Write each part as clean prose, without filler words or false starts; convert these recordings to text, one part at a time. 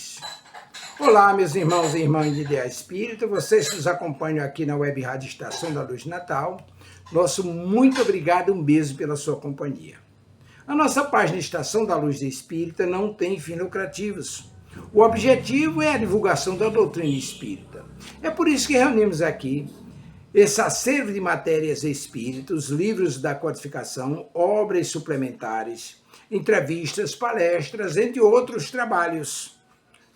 3. Olá, meus irmãos e irmãs de Ideal Espírita, vocês que nos acompanham aqui na Web Rádio Estação da Luz Natal, nosso muito obrigado, um beijo pela sua companhia. A nossa página Estação da Luz Espírita não tem fins lucrativos. O objetivo é a divulgação da doutrina espírita. É por isso que reunimos aqui esse acervo de matérias espíritas, livros da codificação, obras suplementares, entrevistas, palestras, entre outros trabalhos.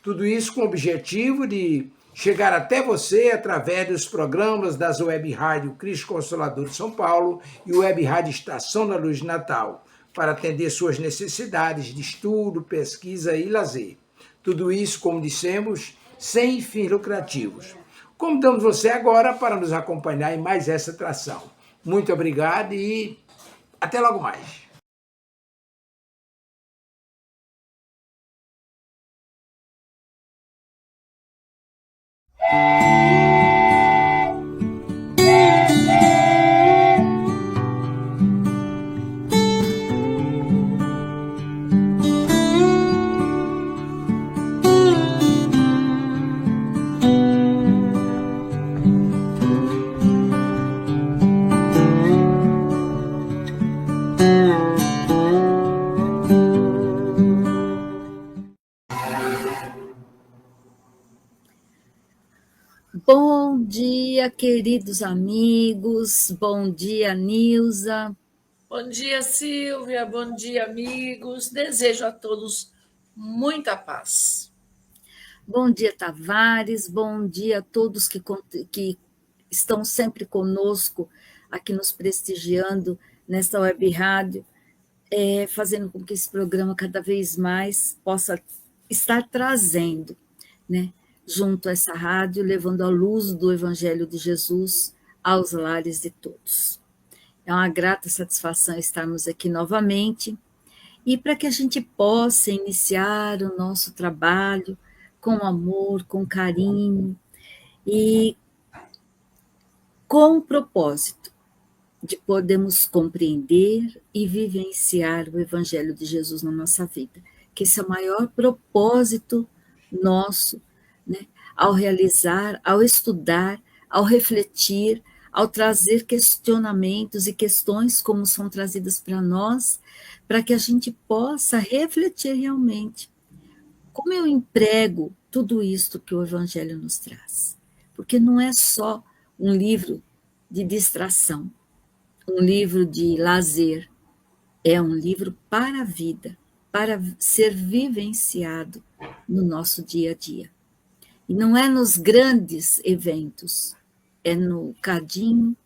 Tudo isso com o objetivo de chegar até você através dos programas das Web Rádio Cristo Consolador de São Paulo e Web Rádio Estação da Luz Natal, para atender suas necessidades de estudo, pesquisa e lazer. Tudo isso, como dissemos, sem fins lucrativos. Convidamos você agora para nos acompanhar em mais essa atração. Muito obrigado e até logo mais. Bom dia, queridos amigos. Bom dia, Nilza. Bom dia, Silvia. Bom dia, amigos. Desejo a todos muita paz. Bom dia, Tavares. Bom dia a todos que estão sempre conosco, aqui nos prestigiando nesta web rádio, fazendo com que esse programa cada vez mais possa estar trazendo, né, junto a essa rádio, levando a luz do Evangelho de Jesus aos lares de todos. É uma grata satisfação estarmos aqui novamente e para que a gente possa iniciar o nosso trabalho com amor, com carinho e com o propósito de podermos compreender e vivenciar o Evangelho de Jesus na nossa vida, que esse é o maior propósito nosso, né? Ao realizar, ao estudar, ao refletir, ao trazer questionamentos e questões como são trazidas para nós, para que a gente possa refletir realmente como eu emprego tudo isto que o Evangelho nos traz. Porque não é só um livro de distração, um livro de lazer, é um livro para a vida, para ser vivenciado no nosso dia a dia. E não é nos grandes eventos, é no cadinho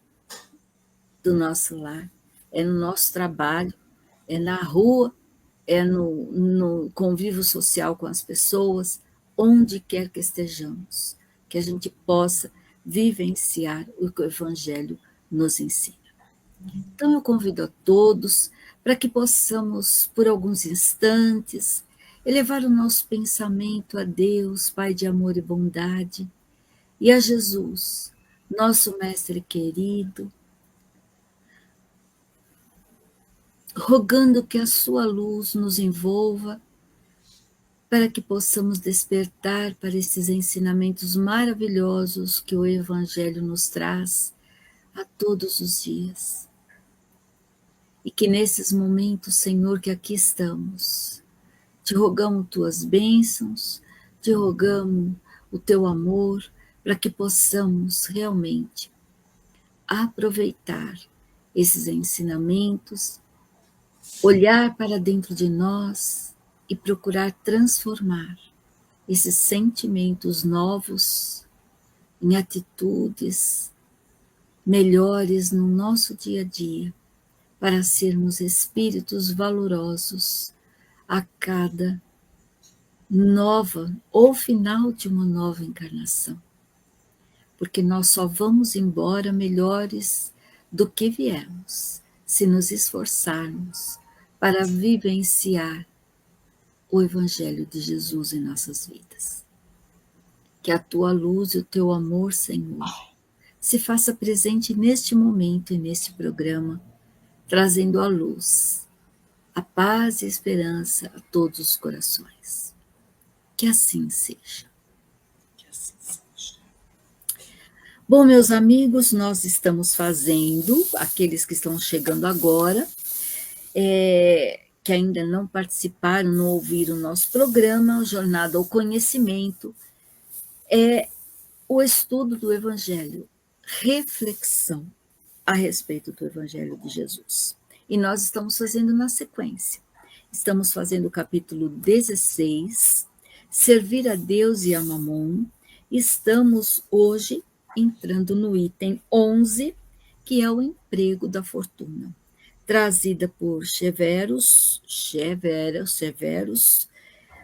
do nosso lar, é no nosso trabalho, é na rua, é no convívio social com as pessoas, onde quer que estejamos, que a gente possa vivenciar o que o Evangelho nos ensina. Então eu convido a todos para que possamos, por alguns instantes, elevar o nosso pensamento a Deus, Pai de amor e bondade, e a Jesus, nosso Mestre querido, rogando que a sua luz nos envolva, para que possamos despertar para esses ensinamentos maravilhosos que o Evangelho nos traz a todos os dias. E que nesses momentos, Senhor, que aqui estamos, te rogamos tuas bênçãos, te rogamos o teu amor, para que possamos realmente aproveitar esses ensinamentos, olhar para dentro de nós e procurar transformar esses sentimentos novos em atitudes melhores no nosso dia a dia, para sermos espíritos valorosos a cada nova ou final de uma nova encarnação. Porque nós só vamos embora melhores do que viemos, se nos esforçarmos para vivenciar o Evangelho de Jesus em nossas vidas. Que a tua luz e o teu amor, Senhor, se faça presente neste momento e neste programa, trazendo a luz, a paz e a esperança a todos os corações. Que assim seja. Que assim seja. Bom, meus amigos, nós estamos fazendo, aqueles que estão chegando agora, que ainda não participaram, não ouviram o nosso programa, Jornada ao Conhecimento, é o estudo do Evangelho, reflexão a respeito do Evangelho de Jesus. E nós estamos fazendo na sequência. Estamos fazendo o capítulo 16, Servir a Deus e a Mamon. Estamos hoje entrando no item 11, que é o emprego da fortuna, trazida por Severus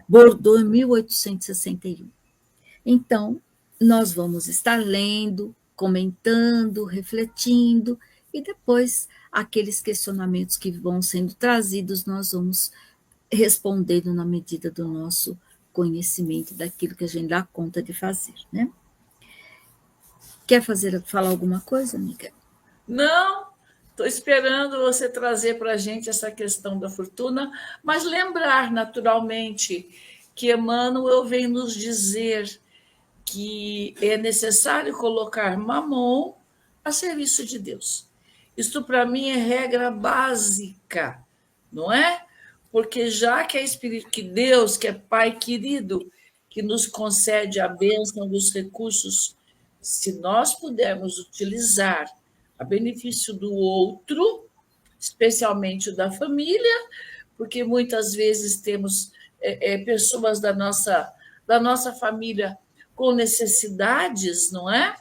Bordeaux, em 1861. Então, nós vamos estar lendo, comentando, refletindo, e depois aqueles questionamentos que vão sendo trazidos, nós vamos respondendo na medida do nosso conhecimento, daquilo que a gente dá conta de fazer, né? Quer falar alguma coisa, amiga? Não, estou esperando você trazer para a gente essa questão da fortuna, mas lembrar, naturalmente, que Emmanuel vem nos dizer que é necessário colocar Mamon a serviço de Deus. Isto, para mim, é regra básica, não é? Porque já que é Espírito, que Deus, que é Pai querido, que nos concede a bênção dos recursos, se nós pudermos utilizar a benefício do outro, especialmente o da família, porque muitas vezes temos pessoas da nossa família com necessidades, não é?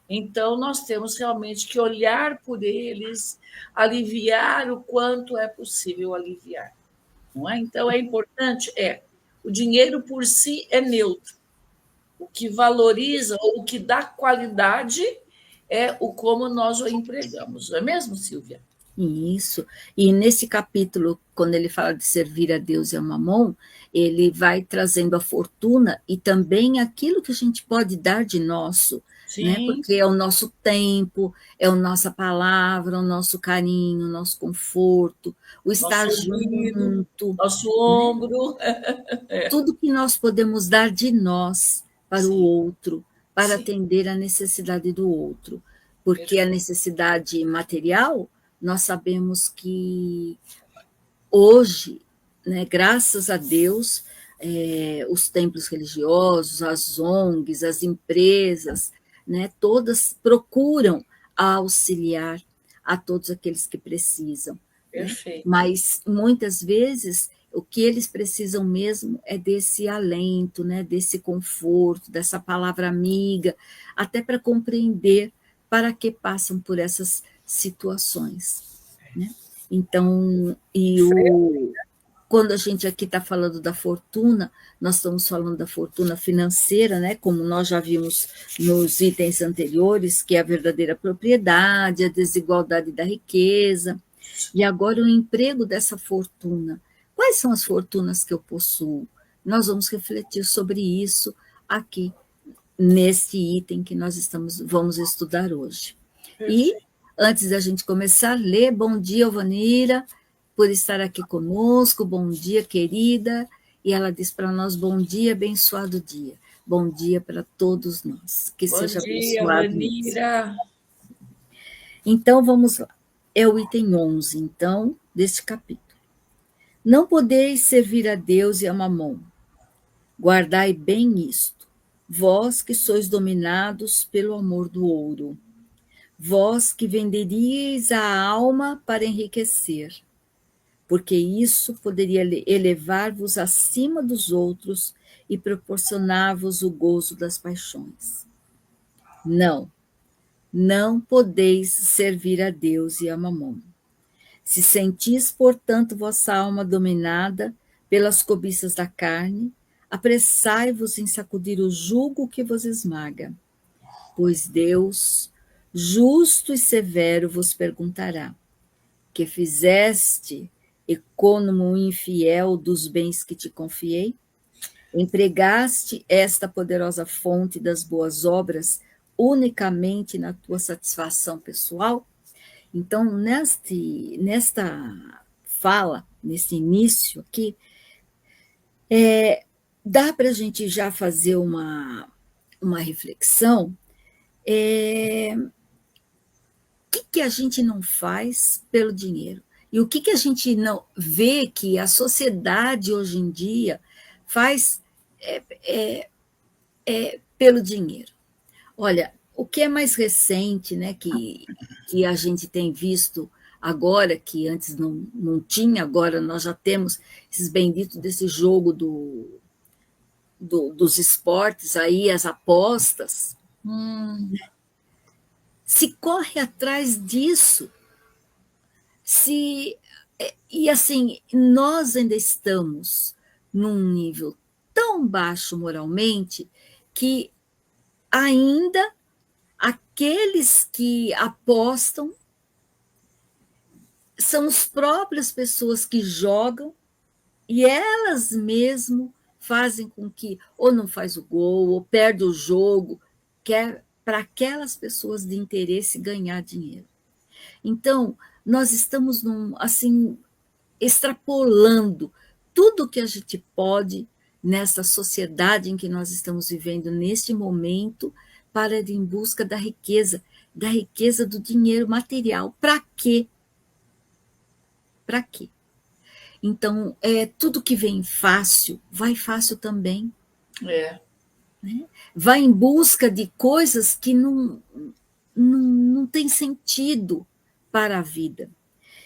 Então, nós temos realmente que olhar por eles, aliviar o quanto é possível aliviar, não é? Então, é importante, o dinheiro por si é neutro. O que valoriza ou o que dá qualidade é o como nós o empregamos, não é mesmo, Silvia? Isso. E nesse capítulo, quando ele fala de servir a Deus e a Mamon, ele vai trazendo a fortuna e também aquilo que a gente pode dar de nosso, né? Sim. Porque é o nosso tempo, é a nossa palavra, o nosso carinho, o nosso conforto, o estar Nosso ouvido, junto, nosso né? ombro. Tudo que nós podemos dar de nós para o Sim, outro, para sim, atender a necessidade do outro. Porque a perfeito. necessidade material, nós sabemos que hoje, né, graças a Deus, os templos religiosos, as ONGs, as empresas, né, todas procuram auxiliar a todos aqueles que precisam, né? Perfeito. Mas muitas vezes o que eles precisam mesmo é desse alento, né, desse conforto, dessa palavra amiga, até para compreender para que passam por essas situações, né? Então, quando a gente aqui está falando da fortuna, nós estamos falando da fortuna financeira, né? Como nós já vimos nos itens anteriores, que é a verdadeira propriedade, a desigualdade da riqueza, e agora o emprego dessa fortuna. Quais são as fortunas que eu possuo? Nós vamos refletir sobre isso aqui nesse item que vamos estudar hoje. E, Perfeito. antes da gente começar a ler, bom dia, Alvanira, por estar aqui conosco, bom dia, querida. E ela diz para nós, bom dia, abençoado dia. Bom dia para todos nós, que Bom seja dia, abençoado mesmo. Vanira. Então, vamos lá. É o item 11, então, deste capítulo. Não podeis servir a Deus e a Mamon. Guardai bem isto, vós que sois dominados pelo amor do ouro. Vós que venderíeis a alma para enriquecer, porque isso poderia elevar-vos acima dos outros e proporcionar-vos o gozo das paixões. Não, não podeis servir a Deus e a Mamon. Se sentis, portanto, vossa alma dominada pelas cobiças da carne, apressai-vos em sacudir o jugo que vos esmaga, pois Deus, justo e severo, vos perguntará: que fizeste, econômo infiel dos bens que te confiei? Empregaste esta poderosa fonte das boas obras unicamente na tua satisfação pessoal? Então, nesta fala, nesse início aqui, dá para a gente já fazer uma reflexão. O que a gente não faz pelo dinheiro? E o que a gente não vê que a sociedade hoje em dia faz pelo dinheiro? Olha, o que é mais recente, né, que a gente tem visto agora, que antes não tinha, agora nós já temos esses benditos desse jogo dos esportes aí, as apostas. Se corre atrás disso, e assim, nós ainda estamos num nível tão baixo moralmente que ainda aqueles que apostam são as próprias pessoas que jogam e elas mesmo fazem com que ou não faz o gol ou perde o jogo, que é para aquelas pessoas de interesse ganhar dinheiro. Então, nós estamos assim, extrapolando tudo que a gente pode nessa sociedade em que nós estamos vivendo neste momento para ir em busca da riqueza do dinheiro material. Para quê? Para quê? Então, tudo que vem fácil, vai fácil também. É. Né? Vai em busca de coisas que não tem sentido para a vida.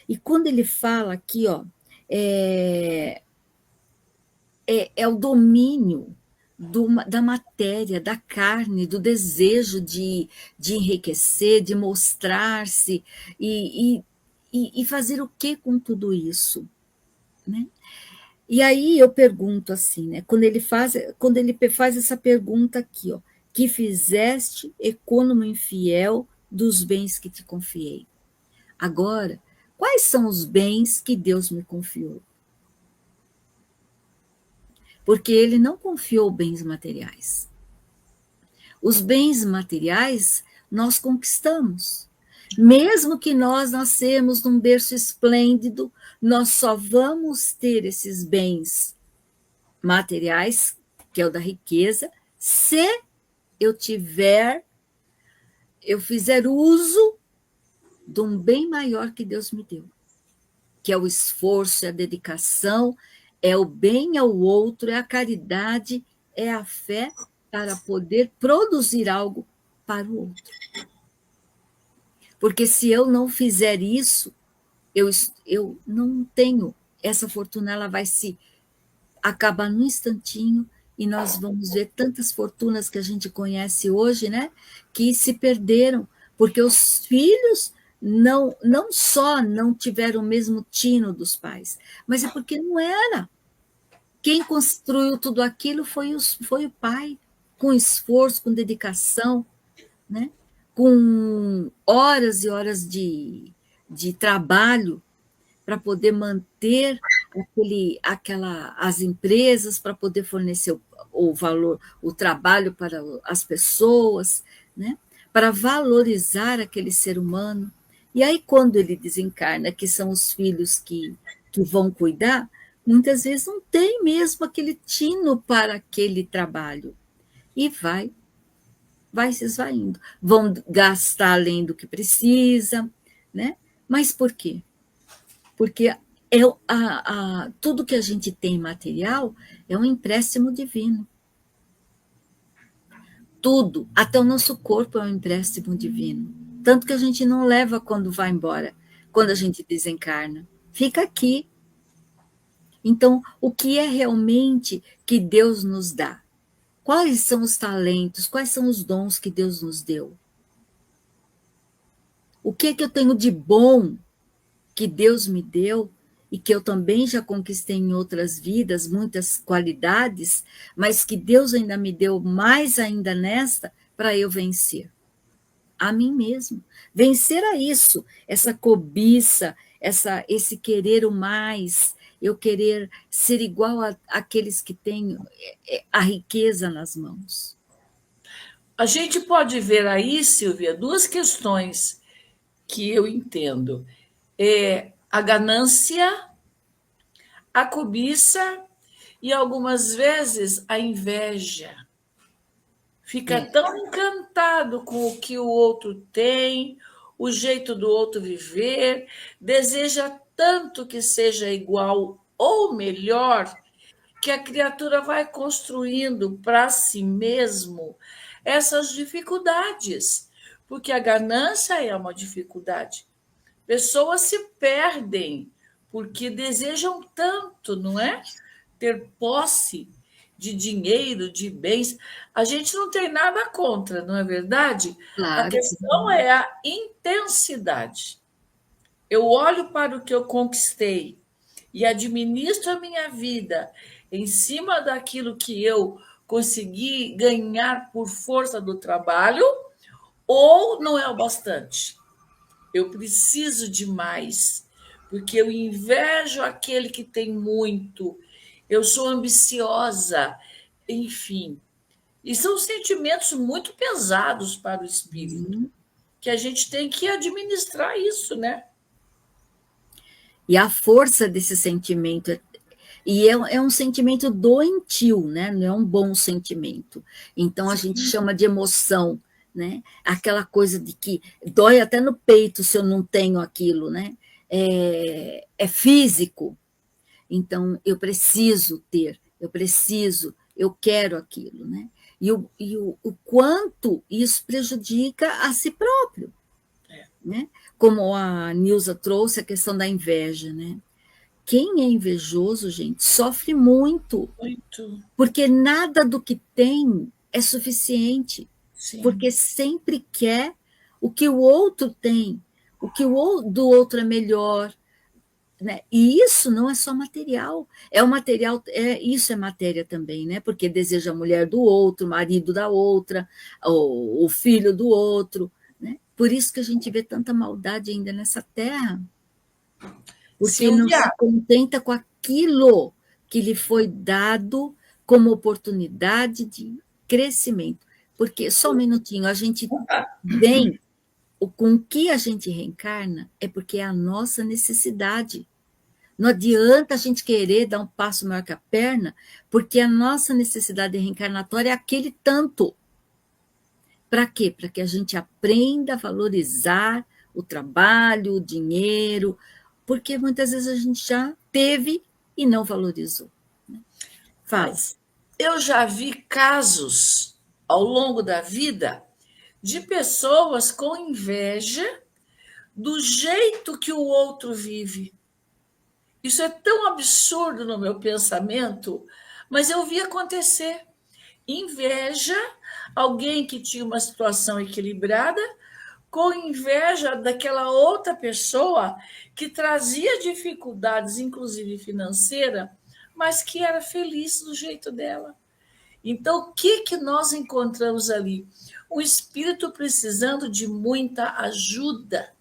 E quando ele fala aqui, ó, é o domínio da matéria, da carne, do desejo de enriquecer, de mostrar-se, e fazer o que com tudo isso? Né? E aí eu pergunto assim, né? Quando ele faz essa pergunta aqui, ó, que fizeste econômico infiel dos bens que te confiei. Agora, quais são os bens que Deus me confiou? Porque ele não confiou bens materiais. Os bens materiais nós conquistamos. Mesmo que nós nascemos num berço esplêndido, nós só vamos ter esses bens materiais, que é o da riqueza, se eu fizer uso de um bem maior que Deus me deu, que é o esforço, é a dedicação, é o bem ao outro, é a caridade, é a fé para poder produzir algo para o outro. Porque se eu não fizer isso, eu não tenho essa fortuna, ela vai se acabar num instantinho e nós vamos ver tantas fortunas que a gente conhece hoje, né, que se perderam, porque os filhos não só não tiveram o mesmo tino dos pais, mas é porque não era. Quem construiu tudo aquilo foi o pai, com esforço, com dedicação, né? Com horas e horas de trabalho para poder manter as empresas, para poder fornecer o valor, o trabalho para as pessoas, né? Para valorizar aquele ser humano. E aí, quando ele desencarna, que são os filhos que vão cuidar, muitas vezes não tem mesmo aquele tino para aquele trabalho. E vai se esvaindo. Vão gastar além do que precisa, né? Mas por quê? Porque tudo que a gente tem material é um empréstimo divino. Tudo, até o nosso corpo é um empréstimo divino. Tanto que a gente não leva quando vai embora, quando a gente desencarna. Fica aqui. Então, o que é realmente que Deus nos dá? Quais são os talentos, quais são os dons que Deus nos deu? O que é que eu tenho de bom que Deus me deu e que eu também já conquistei em outras vidas, muitas qualidades, mas que Deus ainda me deu mais ainda nesta para eu vencer? A mim mesmo. Vencer a isso, essa cobiça, esse querer o mais, eu querer ser igual àqueles que têm a riqueza nas mãos. A gente pode ver aí, Silvia, duas questões que eu entendo. A ganância, a cobiça e algumas vezes a inveja. Fica tão encantado com o que o outro tem, o jeito do outro viver, deseja tanto que seja igual ou melhor, que a criatura vai construindo para si mesmo essas dificuldades, porque a ganância é uma dificuldade. Pessoas se perdem porque desejam tanto, não é? Ter posse de dinheiro, de bens. A gente não tem nada contra, não é verdade? A Claro que questão é a intensidade. Eu olho para o que eu conquistei e administro a minha vida em cima daquilo que eu consegui ganhar por força do trabalho, ou não é o bastante? Eu preciso de mais, porque eu invejo aquele que tem muito, eu sou ambiciosa, enfim. E são sentimentos muito pesados para o espírito, sim. que a gente tem que administrar isso, né? E a força desse sentimento é um sentimento doentio, né? Não é um bom sentimento. Então a gente Sim, chama de emoção, né? Aquela coisa de que dói até no peito se eu não tenho aquilo, né? É físico. Então eu preciso ter, eu quero aquilo, né? O quanto isso prejudica a si próprio, né? Como a Nilza trouxe a questão da inveja, né? Quem é invejoso, gente, sofre muito, muito. porque nada do que tem é suficiente, Sim. porque sempre quer o que o outro tem, o que do outro é melhor, né? E isso não é só material, isso é matéria também, né? Porque deseja a mulher do outro, o marido da outra, o filho do outro, né? Por isso que a gente vê tanta maldade ainda nessa terra, porque não Silvia, se contenta com aquilo que lhe foi dado como oportunidade de crescimento. Porque, só um minutinho, a gente vem, com o que a gente reencarna é porque é a nossa necessidade. Não adianta a gente querer dar um passo maior que a perna, porque a nossa necessidade reencarnatória é aquele tanto. Para quê? Para que a gente aprenda a valorizar o trabalho, o dinheiro, porque muitas vezes a gente já teve e não valorizou. Fala. mas eu já vi casos ao longo da vida de pessoas com inveja do jeito que o outro vive. Isso é tão absurdo no meu pensamento, mas eu vi acontecer. Inveja, alguém que tinha uma situação equilibrada, com inveja daquela outra pessoa que trazia dificuldades, inclusive financeira, mas que era feliz do jeito dela. Então, o que, que nós encontramos ali? Um espírito precisando de muita ajuda,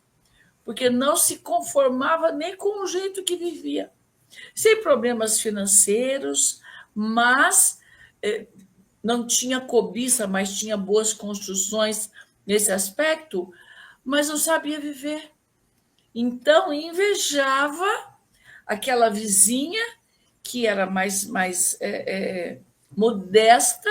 porque não se conformava nem com o jeito que vivia. Sem problemas financeiros, mas não tinha cobiça, mas tinha boas construções nesse aspecto, mas não sabia viver. Então, invejava aquela vizinha que era mais modesta,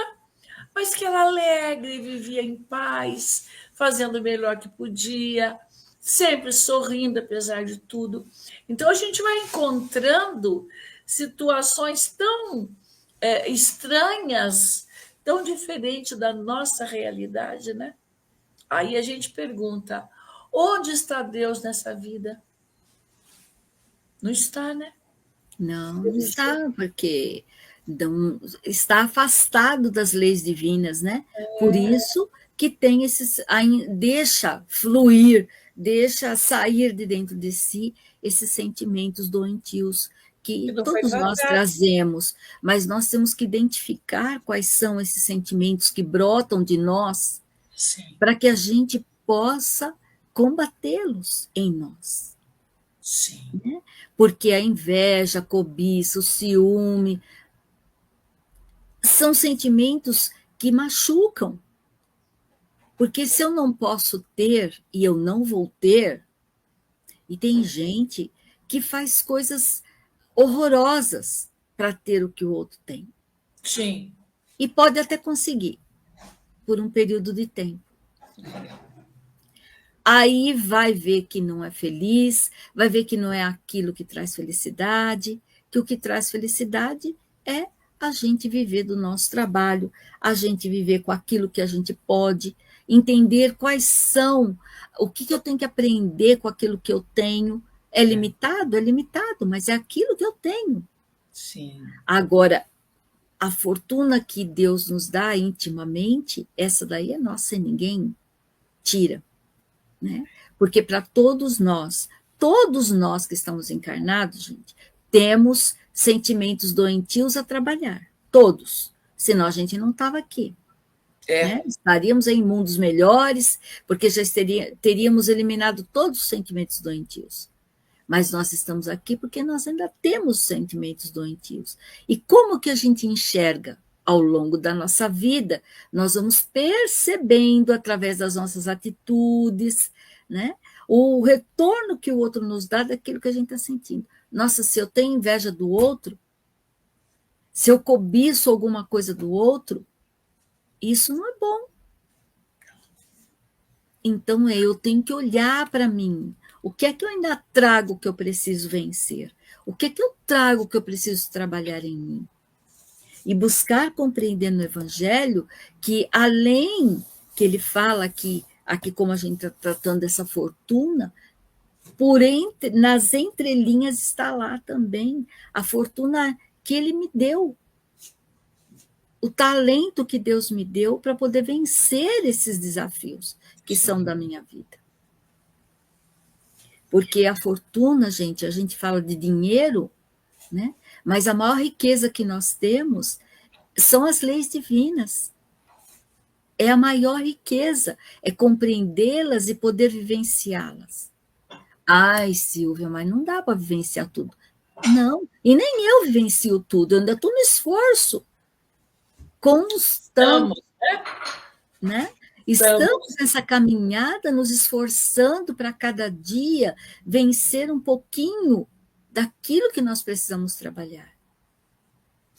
mas que era alegre, vivia em paz, fazendo o melhor que podia, sempre sorrindo, apesar de tudo. Então, a gente vai encontrando situações tão estranhas, tão diferentes da nossa realidade, né? Aí a gente pergunta: onde está Deus nessa vida? Não está, né? Não, não está, porque não, está afastado das leis divinas, né? Por isso que tem deixa fluir, deixa sair de dentro de si esses sentimentos doentios Que que não foi todos nós tratado. trazemos, mas nós temos que identificar quais são esses sentimentos que brotam de nós Sim, para que a gente possa combatê-los em nós. sim. Porque a inveja, a cobiça, o ciúme são sentimentos que machucam. Porque se eu não posso ter e eu não vou ter, e tem gente que faz coisas horrorosas, para ter o que o outro tem. Sim. E pode até conseguir, por um período de tempo. Aí vai ver que não é feliz, vai ver que não é aquilo que traz felicidade, que o que traz felicidade é a gente viver do nosso trabalho, a gente viver com aquilo que a gente pode, entender quais são, o que eu tenho que aprender com aquilo que eu tenho. É limitado, mas é aquilo que eu tenho. Sim. Agora, a fortuna que Deus nos dá intimamente, essa daí é nossa e ninguém tira. Né? Porque para todos nós que estamos encarnados, gente, temos sentimentos doentios a trabalhar. Todos. Senão a gente não estava aqui. Né? Estaríamos em mundos melhores, porque já teríamos eliminado todos os sentimentos doentios. Mas nós estamos aqui porque nós ainda temos sentimentos doentios. E como que a gente enxerga? Ao longo da nossa vida, nós vamos percebendo através das nossas atitudes, né? O retorno que o outro nos dá daquilo que a gente está sentindo. Nossa, se eu tenho inveja do outro, se eu cobiço alguma coisa do outro, isso não é bom. Então, eu tenho que olhar para mim. O que é que eu ainda trago que eu preciso vencer? O que é que eu trago que eu preciso trabalhar em mim? E buscar compreender no Evangelho que, além que ele fala aqui como a gente está tratando dessa fortuna, nas entrelinhas está lá também a fortuna que ele me deu, o talento que Deus me deu para poder vencer esses desafios que são da minha vida. Porque a fortuna, gente, a gente fala de dinheiro, né? Mas a maior riqueza que nós temos são as leis divinas. É a maior riqueza, é compreendê-las e poder vivenciá-las. Ai, Silvia, mas não dá para vivenciar tudo. Não, e nem eu vivencio tudo, eu ainda estou no esforço constante, né? Estamos nessa caminhada, nos esforçando para cada dia vencer um pouquinho daquilo que nós precisamos trabalhar.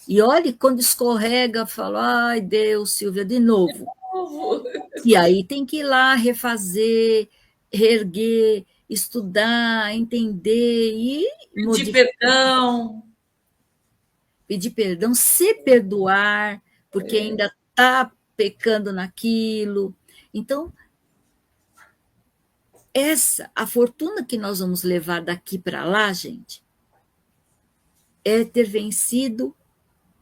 E olhe, quando escorrega, fala, ai Deus, Silvia, de novo. E aí tem que ir lá refazer, reerguer, estudar, entender e pedir perdão, se perdoar, porque ainda está pecando naquilo. Então, a fortuna que nós vamos levar daqui para lá, gente, é ter vencido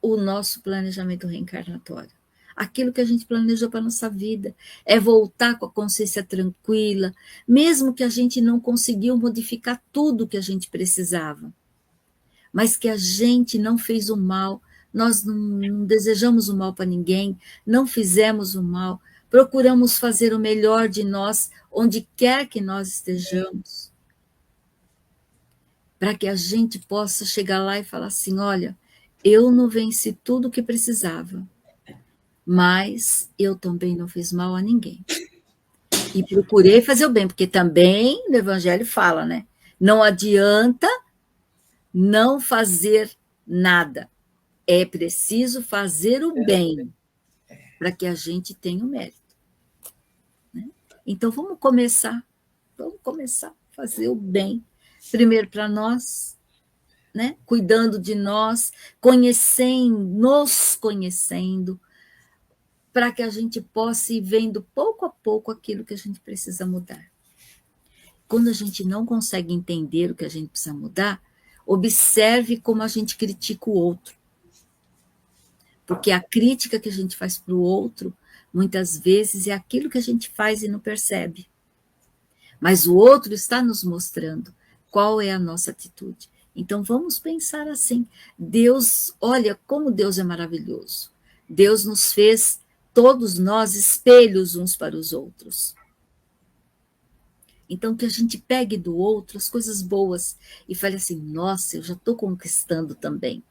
o nosso planejamento reencarnatório. Aquilo que a gente planejou para a nossa vida, é voltar com a consciência tranquila, mesmo que a gente não conseguiu modificar tudo que a gente precisava, mas que a gente não fez o mal, nós não desejamos o mal para ninguém, não fizemos o mal, procuramos fazer o melhor de nós, onde quer que nós estejamos, para que a gente possa chegar lá e falar assim, olha, eu não venci tudo o que precisava, mas eu também não fiz mal a ninguém. E procurei fazer o bem, porque também no Evangelho fala, né? Não adianta não fazer nada. É preciso fazer o bem para que a gente tenha o mérito. Né? Então, vamos começar a fazer o bem. Primeiro para nós, né? Cuidando de nós, nos conhecendo, para que a gente possa ir vendo pouco a pouco aquilo que a gente precisa mudar. Quando a gente não consegue entender o que a gente precisa mudar, observe como a gente critica o outro. Porque a crítica que a gente faz para o outro, muitas vezes, é aquilo que a gente faz e não percebe. Mas o outro está nos mostrando qual é a nossa atitude. Então, vamos pensar assim. Deus, olha como Deus é maravilhoso. Deus nos fez, todos nós, espelhos uns para os outros. Então, que a gente pegue do outro as coisas boas e fale assim, nossa, eu já estou conquistando também.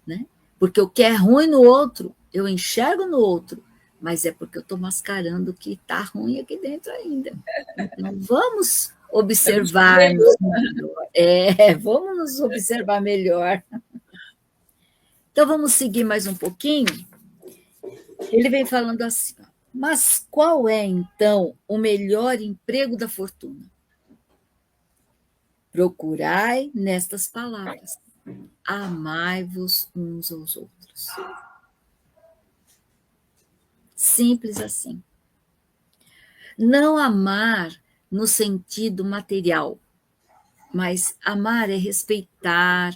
Né? Porque o que é ruim no outro, eu enxergo no outro, mas é porque eu estou mascarando o que está ruim aqui dentro ainda. Então, vamos observar-nos melhor. Vamos nos observar melhor. Então, vamos seguir mais um pouquinho. Ele vem falando assim, ó, mas qual é, então, o melhor emprego da fortuna? Procurai nestas palavras, amai-vos uns aos outros. Simples assim. Não amar no sentido material, mas amar é respeitar,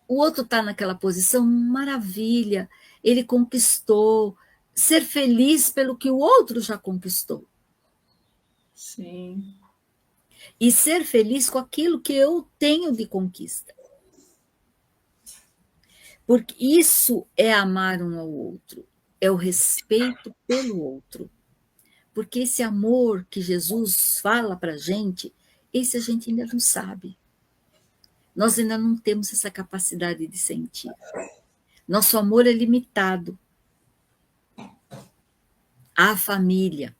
o outro está naquela posição, maravilha, ele conquistou, ser feliz pelo que o outro já conquistou. Sim. E ser feliz com aquilo que eu tenho de conquista. Porque isso é amar um ao outro, é o respeito pelo outro. Porque esse amor que Jesus fala para a gente, esse a gente ainda não sabe. Nós ainda não temos essa capacidade de sentir. Nosso amor é limitado à família,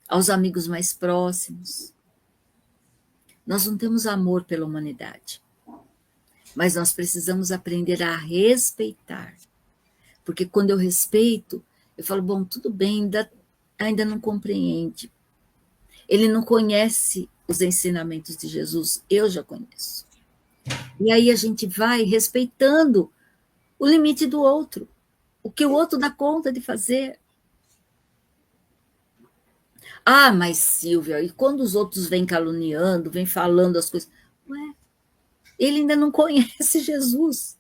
aos amigos mais próximos. Nós não temos amor pela humanidade. Mas nós precisamos aprender a respeitar. Porque quando eu respeito, eu falo, bom, tudo bem, ainda não compreende. Ele não conhece os ensinamentos de Jesus, eu já conheço. E aí a gente vai respeitando o limite do outro, o que o outro dá conta de fazer. Ah, mas Silvia, e quando os outros vêm caluniando, vêm falando as coisas? Ué, ele ainda não conhece Jesus.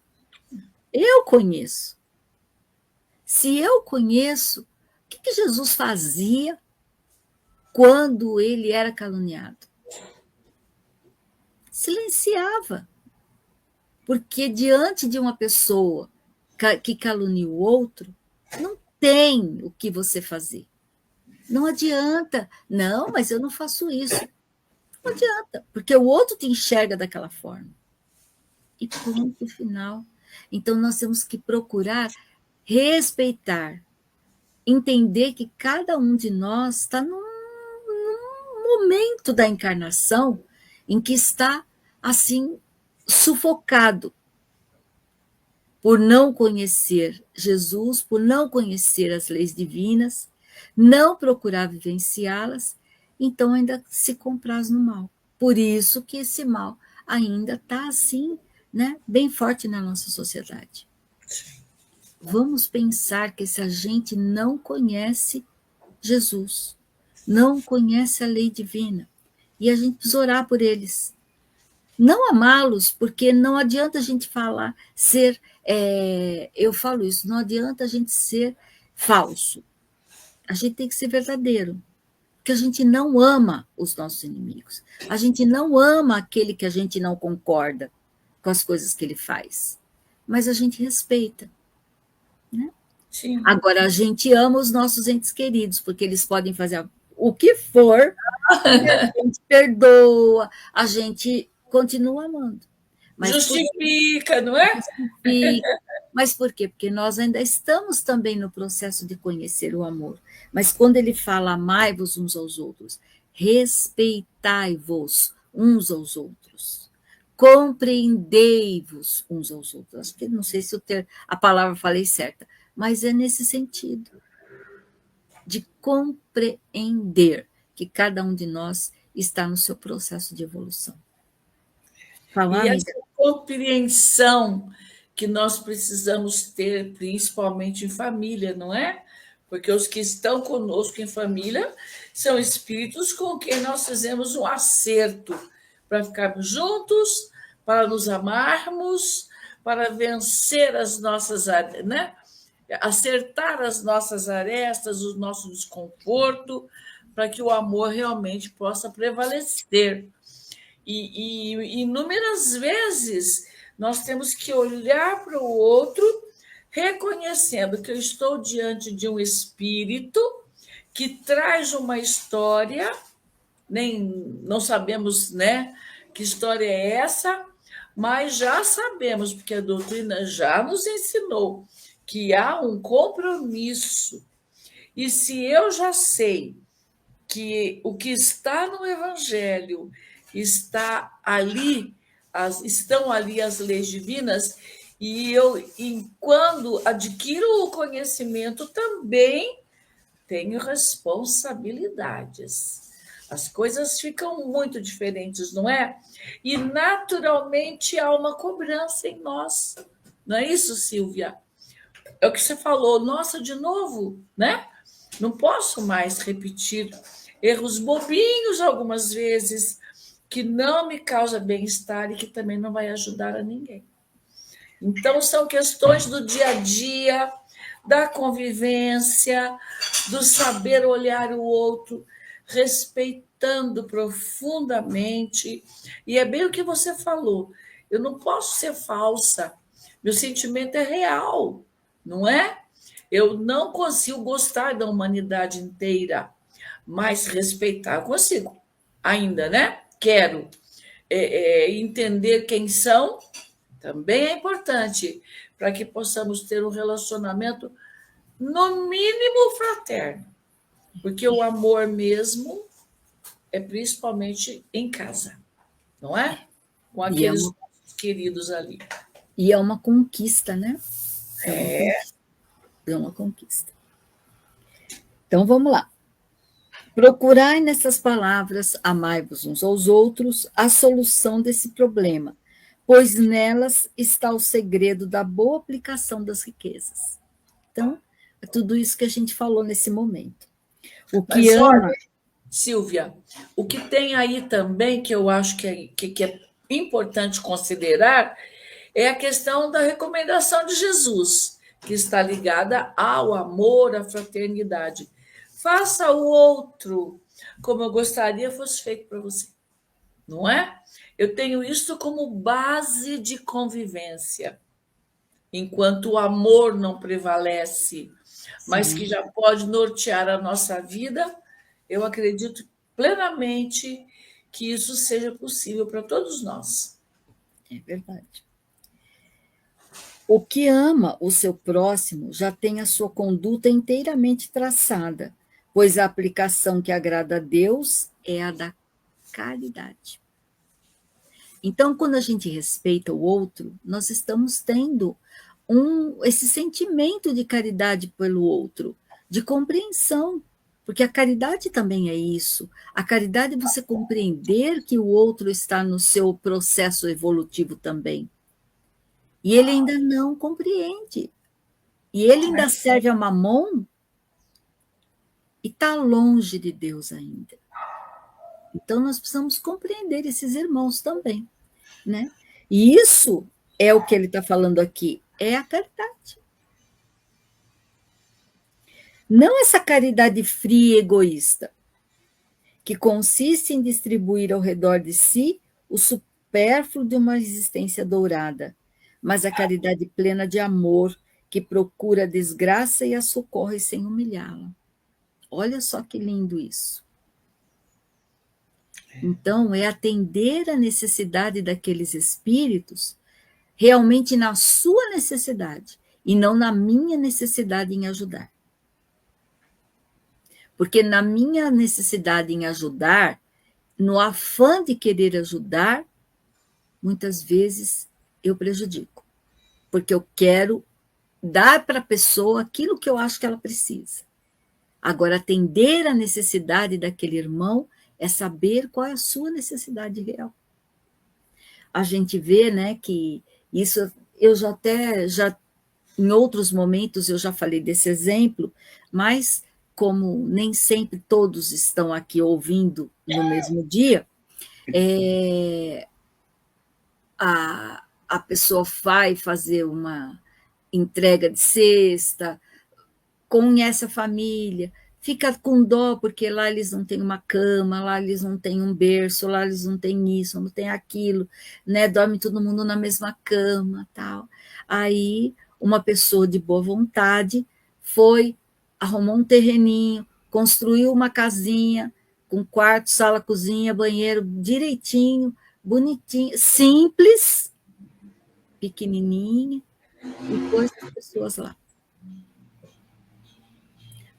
Eu conheço. Se eu conheço, o que Jesus fazia quando ele era caluniado? Silenciava. Porque diante de uma pessoa que calunia o outro, não tem o que você fazer. Não adianta. Não, mas eu não faço isso. Não adianta, porque o outro te enxerga daquela forma. E ponto final. Então, nós temos que procurar respeitar, entender que cada um de nós está num momento da encarnação em que está, assim, sufocado por não conhecer Jesus, por não conhecer as leis divinas, não procurar vivenciá-las, então ainda se compraz no mal. Por isso que esse mal ainda está assim, né, bem forte na nossa sociedade. Vamos pensar que se a gente não conhece Jesus, não conhece a lei divina, e a gente precisa orar por eles. Não amá-los, porque não adianta a gente falar, eu falo isso, não adianta a gente ser falso. A gente tem que ser verdadeiro, porque a gente não ama os nossos inimigos. A gente não ama aquele que a gente não concorda com as coisas que ele faz, mas a gente respeita. Né? Sim. Agora, a gente ama os nossos entes queridos, porque eles podem fazer o que for, e a gente perdoa, a gente continua amando. Mas justifica, não é? Justifica. Mas por quê? Porque nós ainda estamos também no processo de conhecer o amor. Mas quando ele fala amai-vos uns aos outros, respeitai-vos uns aos outros, compreendei-vos uns aos outros. Acho que não sei se a palavra falei certa, mas é nesse sentido de compreender que cada um de nós está no seu processo de evolução. Falar, e essa compreensão que nós precisamos ter, principalmente em família, não é? Porque os que estão conosco em família são espíritos com quem nós fizemos um acerto para ficarmos juntos, para nos amarmos, para vencer as nossas, né? Acertar as nossas arestas, o nosso desconforto, para que o amor realmente possa prevalecer. E inúmeras vezes nós temos que olhar para o outro, reconhecendo que eu estou diante de um espírito que traz uma história, não sabemos, né, que história é essa, mas já sabemos, porque a doutrina já nos ensinou que há um compromisso. E se eu já sei que o que está no Evangelho está ali, estão ali as leis divinas, quando adquiro o conhecimento, também tenho responsabilidades. As coisas ficam muito diferentes, não é? E naturalmente há uma cobrança em nós. Não é isso, Silvia? É o que você falou, nossa, de novo, né? Não posso mais repetir erros bobinhos algumas vezes, que não me causa bem-estar e que também não vai ajudar a ninguém. Então, são questões do dia a dia, da convivência, do saber olhar o outro, respeitando profundamente. E é bem o que você falou. Eu não posso ser falsa. Meu sentimento é real, não é? Eu não consigo gostar da humanidade inteira, mas respeitar eu consigo. Ainda, né? Quero entender quem são, também é importante, para que possamos ter um relacionamento, no mínimo, fraterno. Porque o amor mesmo é principalmente em casa, não é? Com E é aqueles uma, nossos queridos ali. e é uma conquista, né? É uma conquista. É uma conquista. Então, vamos lá. Procurai nessas palavras, amai-vos uns aos outros, a solução desse problema, pois nelas está o segredo da boa aplicação das riquezas. Então, é tudo isso que a gente falou nesse momento. O que Mas olha, ama, Silvia, o que tem aí também, que eu acho que é importante considerar, é a questão da recomendação de Jesus, que está ligada ao amor, à fraternidade. Faça o outro como eu gostaria fosse feito para você, não é? Eu tenho isso como base de convivência. Enquanto o amor não prevalece, mas que sim, já pode nortear a nossa vida, eu acredito plenamente que isso seja possível para todos nós. é verdade. O que ama o seu próximo já tem a sua conduta inteiramente traçada, pois a aplicação que agrada a Deus é a da caridade. Então, quando a gente respeita o outro, nós estamos tendo esse sentimento de caridade pelo outro, de compreensão, porque a caridade também é isso. A caridade é você compreender que o outro está no seu processo evolutivo também. E ele ainda não compreende. E ele ainda serve a Mamon e está longe de Deus ainda. Então, nós precisamos compreender esses irmãos também, né? E isso é o que ele está falando aqui, é a caridade. Não essa caridade fria e egoísta, que consiste em distribuir ao redor de si o supérfluo de uma existência dourada, mas a caridade plena de amor, que procura a desgraça e a socorre sem humilhá-la. Olha só que lindo isso. Então, é atender a necessidade daqueles espíritos realmente na sua necessidade e não na minha necessidade em ajudar. Porque na minha necessidade em ajudar, no afã de querer ajudar, muitas vezes eu prejudico. Porque eu quero dar para a pessoa aquilo que eu acho que ela precisa. Agora, atender a necessidade daquele irmão é saber qual é a sua necessidade real. A gente vê, né, que isso eu já em outros momentos eu já falei desse exemplo, mas como nem sempre todos estão aqui ouvindo no mesmo dia, a pessoa vai fazer uma entrega de cesta, conhece a família, fica com dó porque lá eles não têm uma cama, lá eles não têm um berço, lá eles não têm isso, não têm aquilo, né? Dorme todo mundo na mesma cama, tal. Aí uma pessoa de boa vontade foi, arrumou um terreninho, construiu uma casinha com quarto, sala, cozinha, banheiro, direitinho, bonitinho, simples, pequenininha, e pôs as pessoas lá.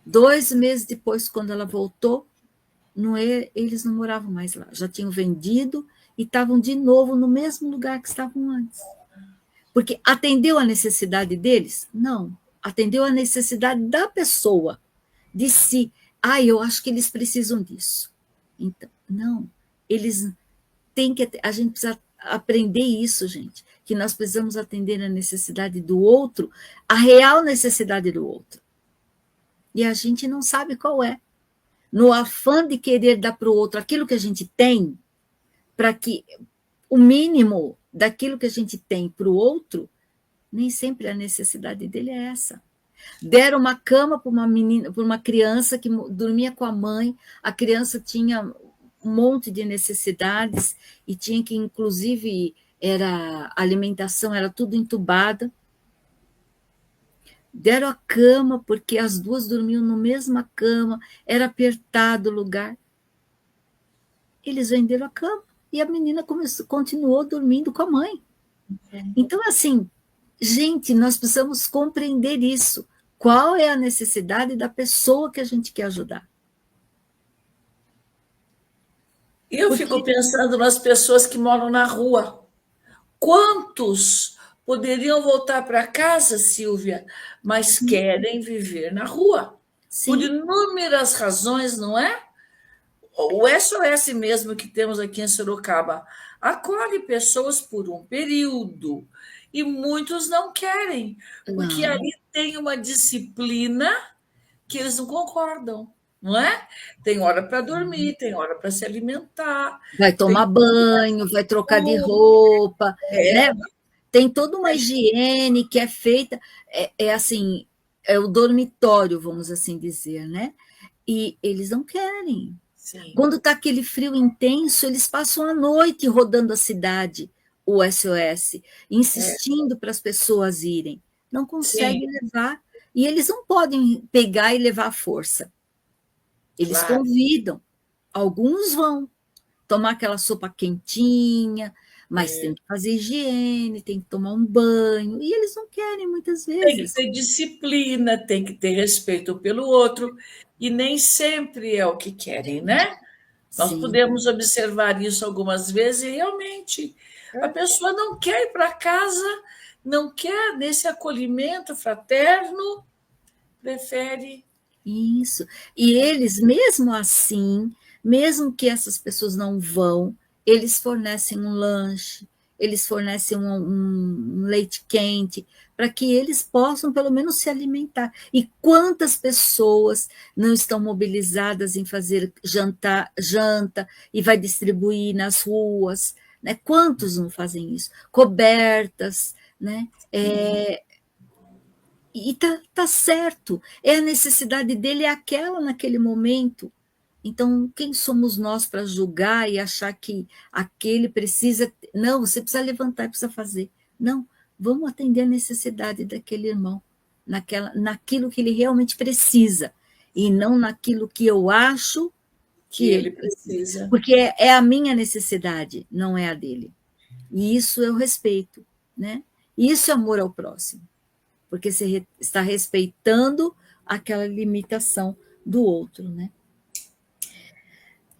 2 meses depois, quando ela voltou, eles não moravam mais lá, já tinham vendido e estavam de novo no mesmo lugar que estavam antes. Porque atendeu a necessidade deles? Não. Atendeu a necessidade da pessoa, de si. Ah, eu acho que eles precisam disso. Então, não. Eles têm que. A gente precisa aprender isso, gente. Que nós precisamos atender a necessidade do outro, a real necessidade do outro. E a gente não sabe qual é. No afã de querer dar para o outro aquilo que a gente tem, para que o mínimo daquilo que a gente tem para o outro, nem sempre a necessidade dele é essa. Deram uma cama para uma menina, para uma criança que dormia com a mãe, a criança tinha um monte de necessidades e tinha que, inclusive, a alimentação era tudo entubada. Deram a cama, porque as duas dormiam na mesma cama, era apertado o lugar. Eles venderam a cama e a menina continuou dormindo com a mãe. Então, assim, gente, nós precisamos compreender isso. Qual é a necessidade da pessoa que a gente quer ajudar? E eu fico pensando nas pessoas que moram na rua. Quantos poderiam voltar para casa, Silvia, mas querem viver na rua? Sim. Por inúmeras razões, não é? O SOS mesmo que temos aqui em Sorocaba acolhe pessoas por um período e muitos não querem, porque Não. ali tem uma disciplina que eles não concordam, não é? Tem hora para dormir, tem hora para se alimentar. Vai tomar banho, vai trocar de roupa, né? Tem toda uma higiene que é feita, assim, é o dormitório, vamos assim dizer, né? E eles não querem. Sim. Quando está aquele frio intenso, eles passam a noite rodando a cidade, o SOS, insistindo para as pessoas irem. Não conseguem levar. E eles não podem pegar e levar à força. Eles convidam. Alguns vão tomar aquela sopa quentinha, mas tem que fazer higiene, tem que tomar um banho. E eles não querem, muitas vezes. Tem que ter disciplina, tem que ter respeito pelo outro. E nem sempre é o que querem, né? Nós podemos observar isso algumas vezes e realmente a pessoa não quer ir para casa, não quer nesse acolhimento fraterno, prefere. Isso. E eles, mesmo assim, mesmo que essas pessoas não vão, eles fornecem um lanche, eles fornecem um leite quente, para que eles possam, pelo menos, se alimentar. E quantas pessoas não estão mobilizadas em fazer janta e vai distribuir nas ruas? Né? Quantos não fazem isso? Cobertas, né? E tá certo. A necessidade dele é aquela naquele momento. Então, quem somos nós para julgar e achar que aquele precisa. Não, você precisa levantar e precisa fazer. Não, vamos atender a necessidade daquele irmão, naquilo que ele realmente precisa, e não naquilo que eu acho que ele precisa. Porque é a minha necessidade, não é a dele. E isso eu respeito, né? Isso é amor ao próximo, porque você está respeitando aquela limitação do outro, né?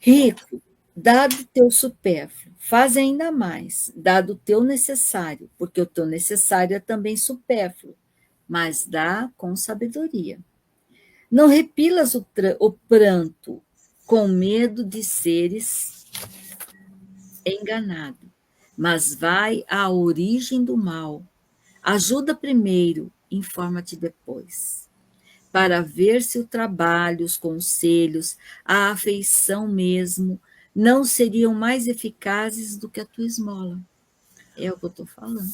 Rico, dado o teu supérfluo, faz ainda mais, dado o teu necessário, porque o teu necessário é também supérfluo, mas dá com sabedoria. Não repilas o pranto com medo de seres enganado, mas vai à origem do mal. Ajuda primeiro, informa-te depois, para ver se o trabalho, os conselhos, a afeição mesmo, não seriam mais eficazes do que a tua esmola. É o que eu estou falando.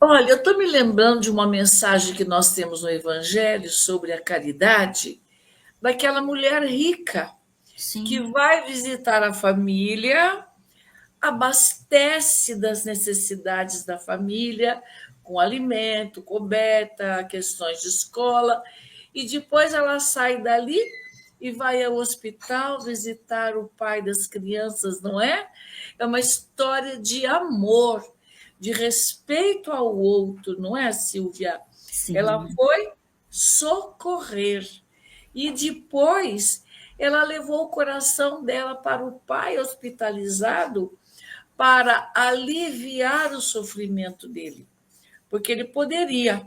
Olha, eu estou me lembrando de uma mensagem que nós temos no Evangelho sobre a caridade, daquela mulher rica. Sim. Que vai visitar a família, abastece das necessidades da família, com alimento, coberta, questões de escola, e depois ela sai dali e vai ao hospital visitar o pai das crianças, não é? É uma história de amor, de respeito ao outro, não é, Silvia? Sim. Ela foi socorrer. E depois ela levou o coração dela para o pai hospitalizado para aliviar o sofrimento dele. porque ele poderia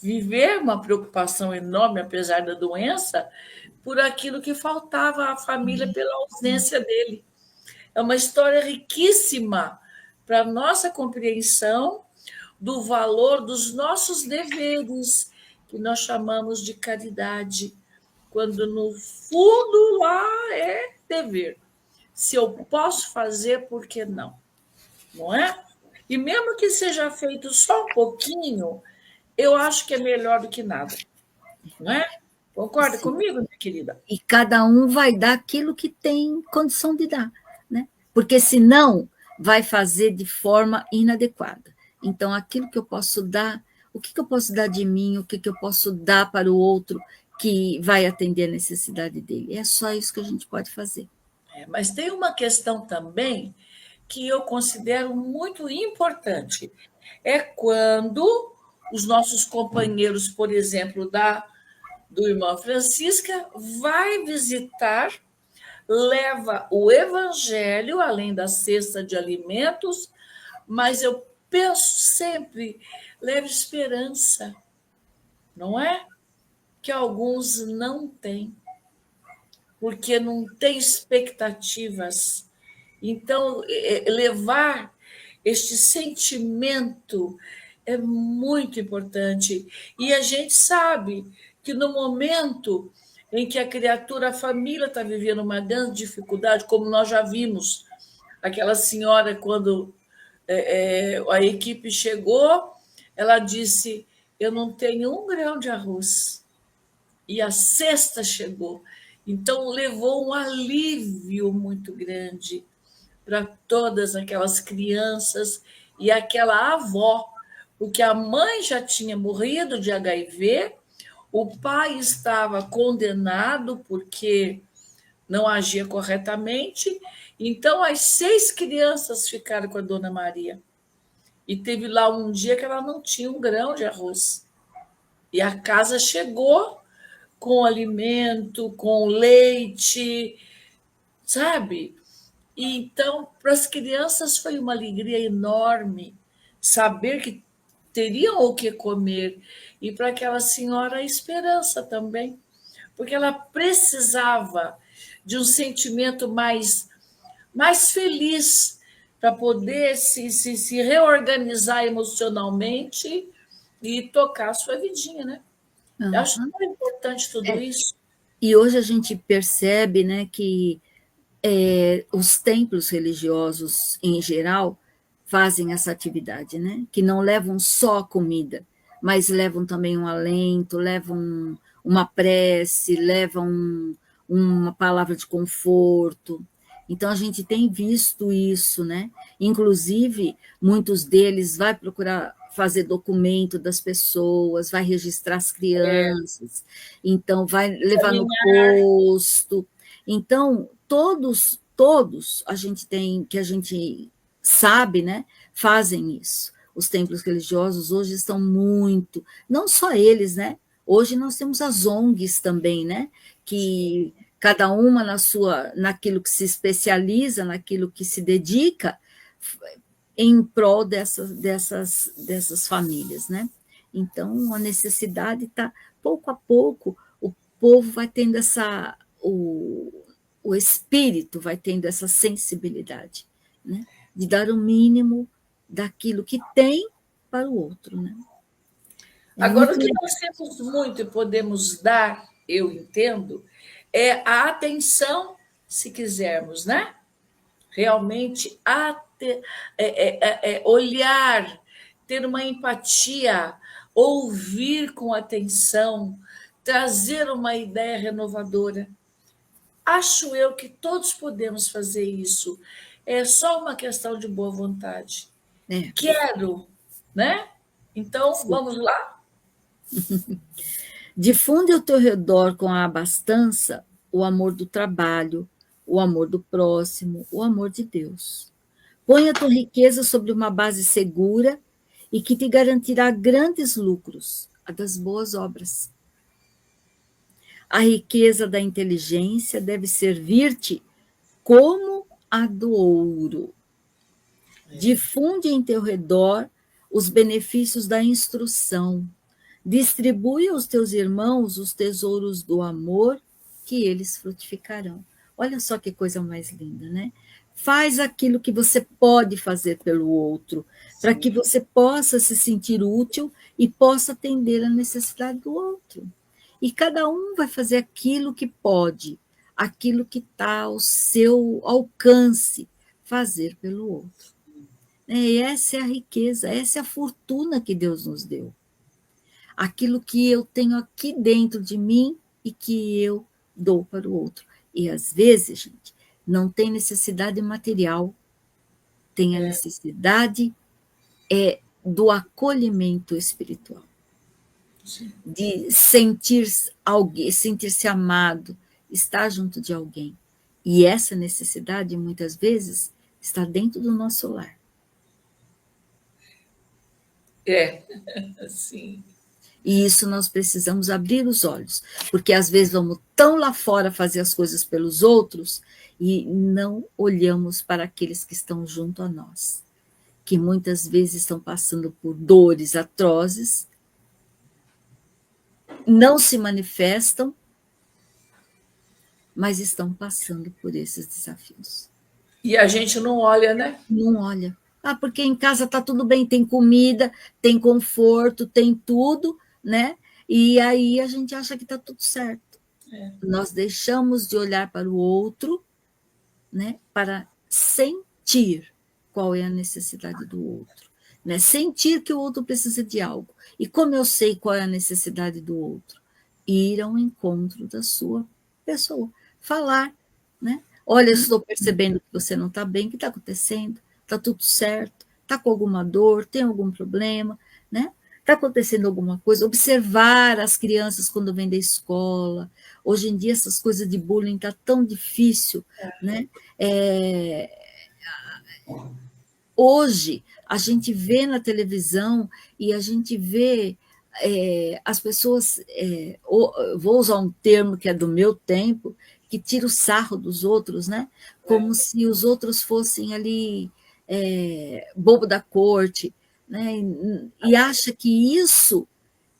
viver uma preocupação enorme, apesar da doença, por aquilo que faltava à família pela ausência dele. É uma história riquíssima para a nossa compreensão do valor dos nossos deveres, que nós chamamos de caridade, quando no fundo lá é dever. Se eu posso fazer, por que não? Não é? E mesmo que seja feito só um pouquinho, eu acho que é melhor do que nada. Não é? Concorda Sim. comigo, minha querida? E cada um vai dar aquilo que tem condição de dar, né? Porque senão vai fazer de forma inadequada. Então, aquilo que eu posso dar, o que eu posso dar de mim, o que eu posso dar para o outro que vai atender a necessidade dele. É só isso que a gente pode fazer. Mas tem uma questão também que eu considero muito importante. É quando os nossos companheiros, por exemplo, do Irmã Francisca, vai visitar, leva o evangelho, além da cesta de alimentos, mas eu penso sempre, leva esperança, não é? Que alguns não têm, porque não têm expectativas. Então, levar este sentimento é muito importante. E a gente sabe que no momento em que a criatura, a família está vivendo uma grande dificuldade, como nós já vimos, aquela senhora, quando a equipe chegou, ela disse: eu não tenho um grão de arroz. E a cesta chegou. Então, levou um alívio muito grande para todas aquelas crianças e aquela avó, porque a mãe já tinha morrido de HIV, o pai estava condenado porque não agia corretamente, então as 6 crianças ficaram com a Dona Maria. E teve lá um dia que ela não tinha um grão de arroz. E a casa chegou com alimento, com leite, sabe? E então, para as crianças foi uma alegria enorme saber que teriam o que comer. E para aquela senhora, a esperança também, porque ela precisava de um sentimento mais feliz para poder se reorganizar emocionalmente e tocar a sua vidinha, né? Eu acho tão importante tudo isso. E hoje a gente percebe, né, que os templos religiosos, em geral, fazem essa atividade, né? Que não levam só comida, mas levam também um alento, levam uma prece, levam uma palavra de conforto. Então, a gente tem visto isso, né? Inclusive, muitos deles vai procurar fazer documento das pessoas, vai registrar as crianças, então vai levar no posto. Então, todos a gente tem, que a gente sabe, né, fazem isso. Os templos religiosos hoje estão muito, não só eles, né? Hoje nós temos as ONGs também, né? Que cada uma naquilo que se especializa, naquilo que se dedica, em prol dessas famílias, né? Então, a necessidade está, pouco a pouco, o povo vai tendo o espírito vai tendo essa sensibilidade, né? De dar o mínimo daquilo que tem para o outro, né? Agora, o que nós temos muito e podemos dar, eu entendo, é a atenção, se quisermos, né? Realmente olhar, ter uma empatia, ouvir com atenção, trazer uma ideia renovadora. Acho eu que todos podemos fazer isso. É só uma questão de boa vontade. Quero, né? Então, sim, vamos lá? Difunde ao teu redor com a abastança o amor do trabalho, o amor do próximo, o amor de Deus. Põe a tua riqueza sobre uma base segura e que te garantirá grandes lucros, a das boas obras. A riqueza da inteligência deve servir-te como a do ouro. Difunde em teu redor os benefícios da instrução. Distribui aos teus irmãos os tesouros do amor, que eles frutificarão. Olha só que coisa mais linda, né? Faz aquilo que você pode fazer pelo outro, para que você possa se sentir útil e possa atender a necessidade do outro. E cada um vai fazer aquilo que pode, aquilo que está ao seu alcance, fazer pelo outro. E essa é a riqueza, essa é a fortuna que Deus nos deu. Aquilo que eu tenho aqui dentro de mim e que eu dou para o outro. E às vezes, gente, não tem necessidade material, tem a necessidade do acolhimento espiritual. Sim. De sentir-se amado, estar junto de alguém. E essa necessidade, muitas vezes, está dentro do nosso lar. Sim. E isso nós precisamos abrir os olhos, porque às vezes vamos tão lá fora fazer as coisas pelos outros e não olhamos para aqueles que estão junto a nós, que muitas vezes estão passando por dores atrozes, não se manifestam, mas estão passando por esses desafios. E a gente não olha, né? Não olha. Porque em casa está tudo bem, tem comida, tem conforto, tem tudo, né? E aí a gente acha que está tudo certo. Nós deixamos de olhar para o outro, né? Para sentir qual é a necessidade do outro. Né? Sentir que o outro precisa de algo. E como eu sei qual é a necessidade do outro? Ir ao encontro da sua pessoa. Falar, né? Olha, eu estou percebendo que você não está bem, o que está acontecendo? Está tudo certo? Está com alguma dor? Tem algum problema? Né? Está acontecendo alguma coisa? Observar as crianças quando vêm da escola. Hoje em dia, essas coisas de bullying está tão difícil. Né? Hoje, a gente vê na televisão e a gente vê as pessoas... vou usar um termo que é do meu tempo, que tira o sarro dos outros, né? Como se os outros fossem ali... bobo da corte, né? E acha que isso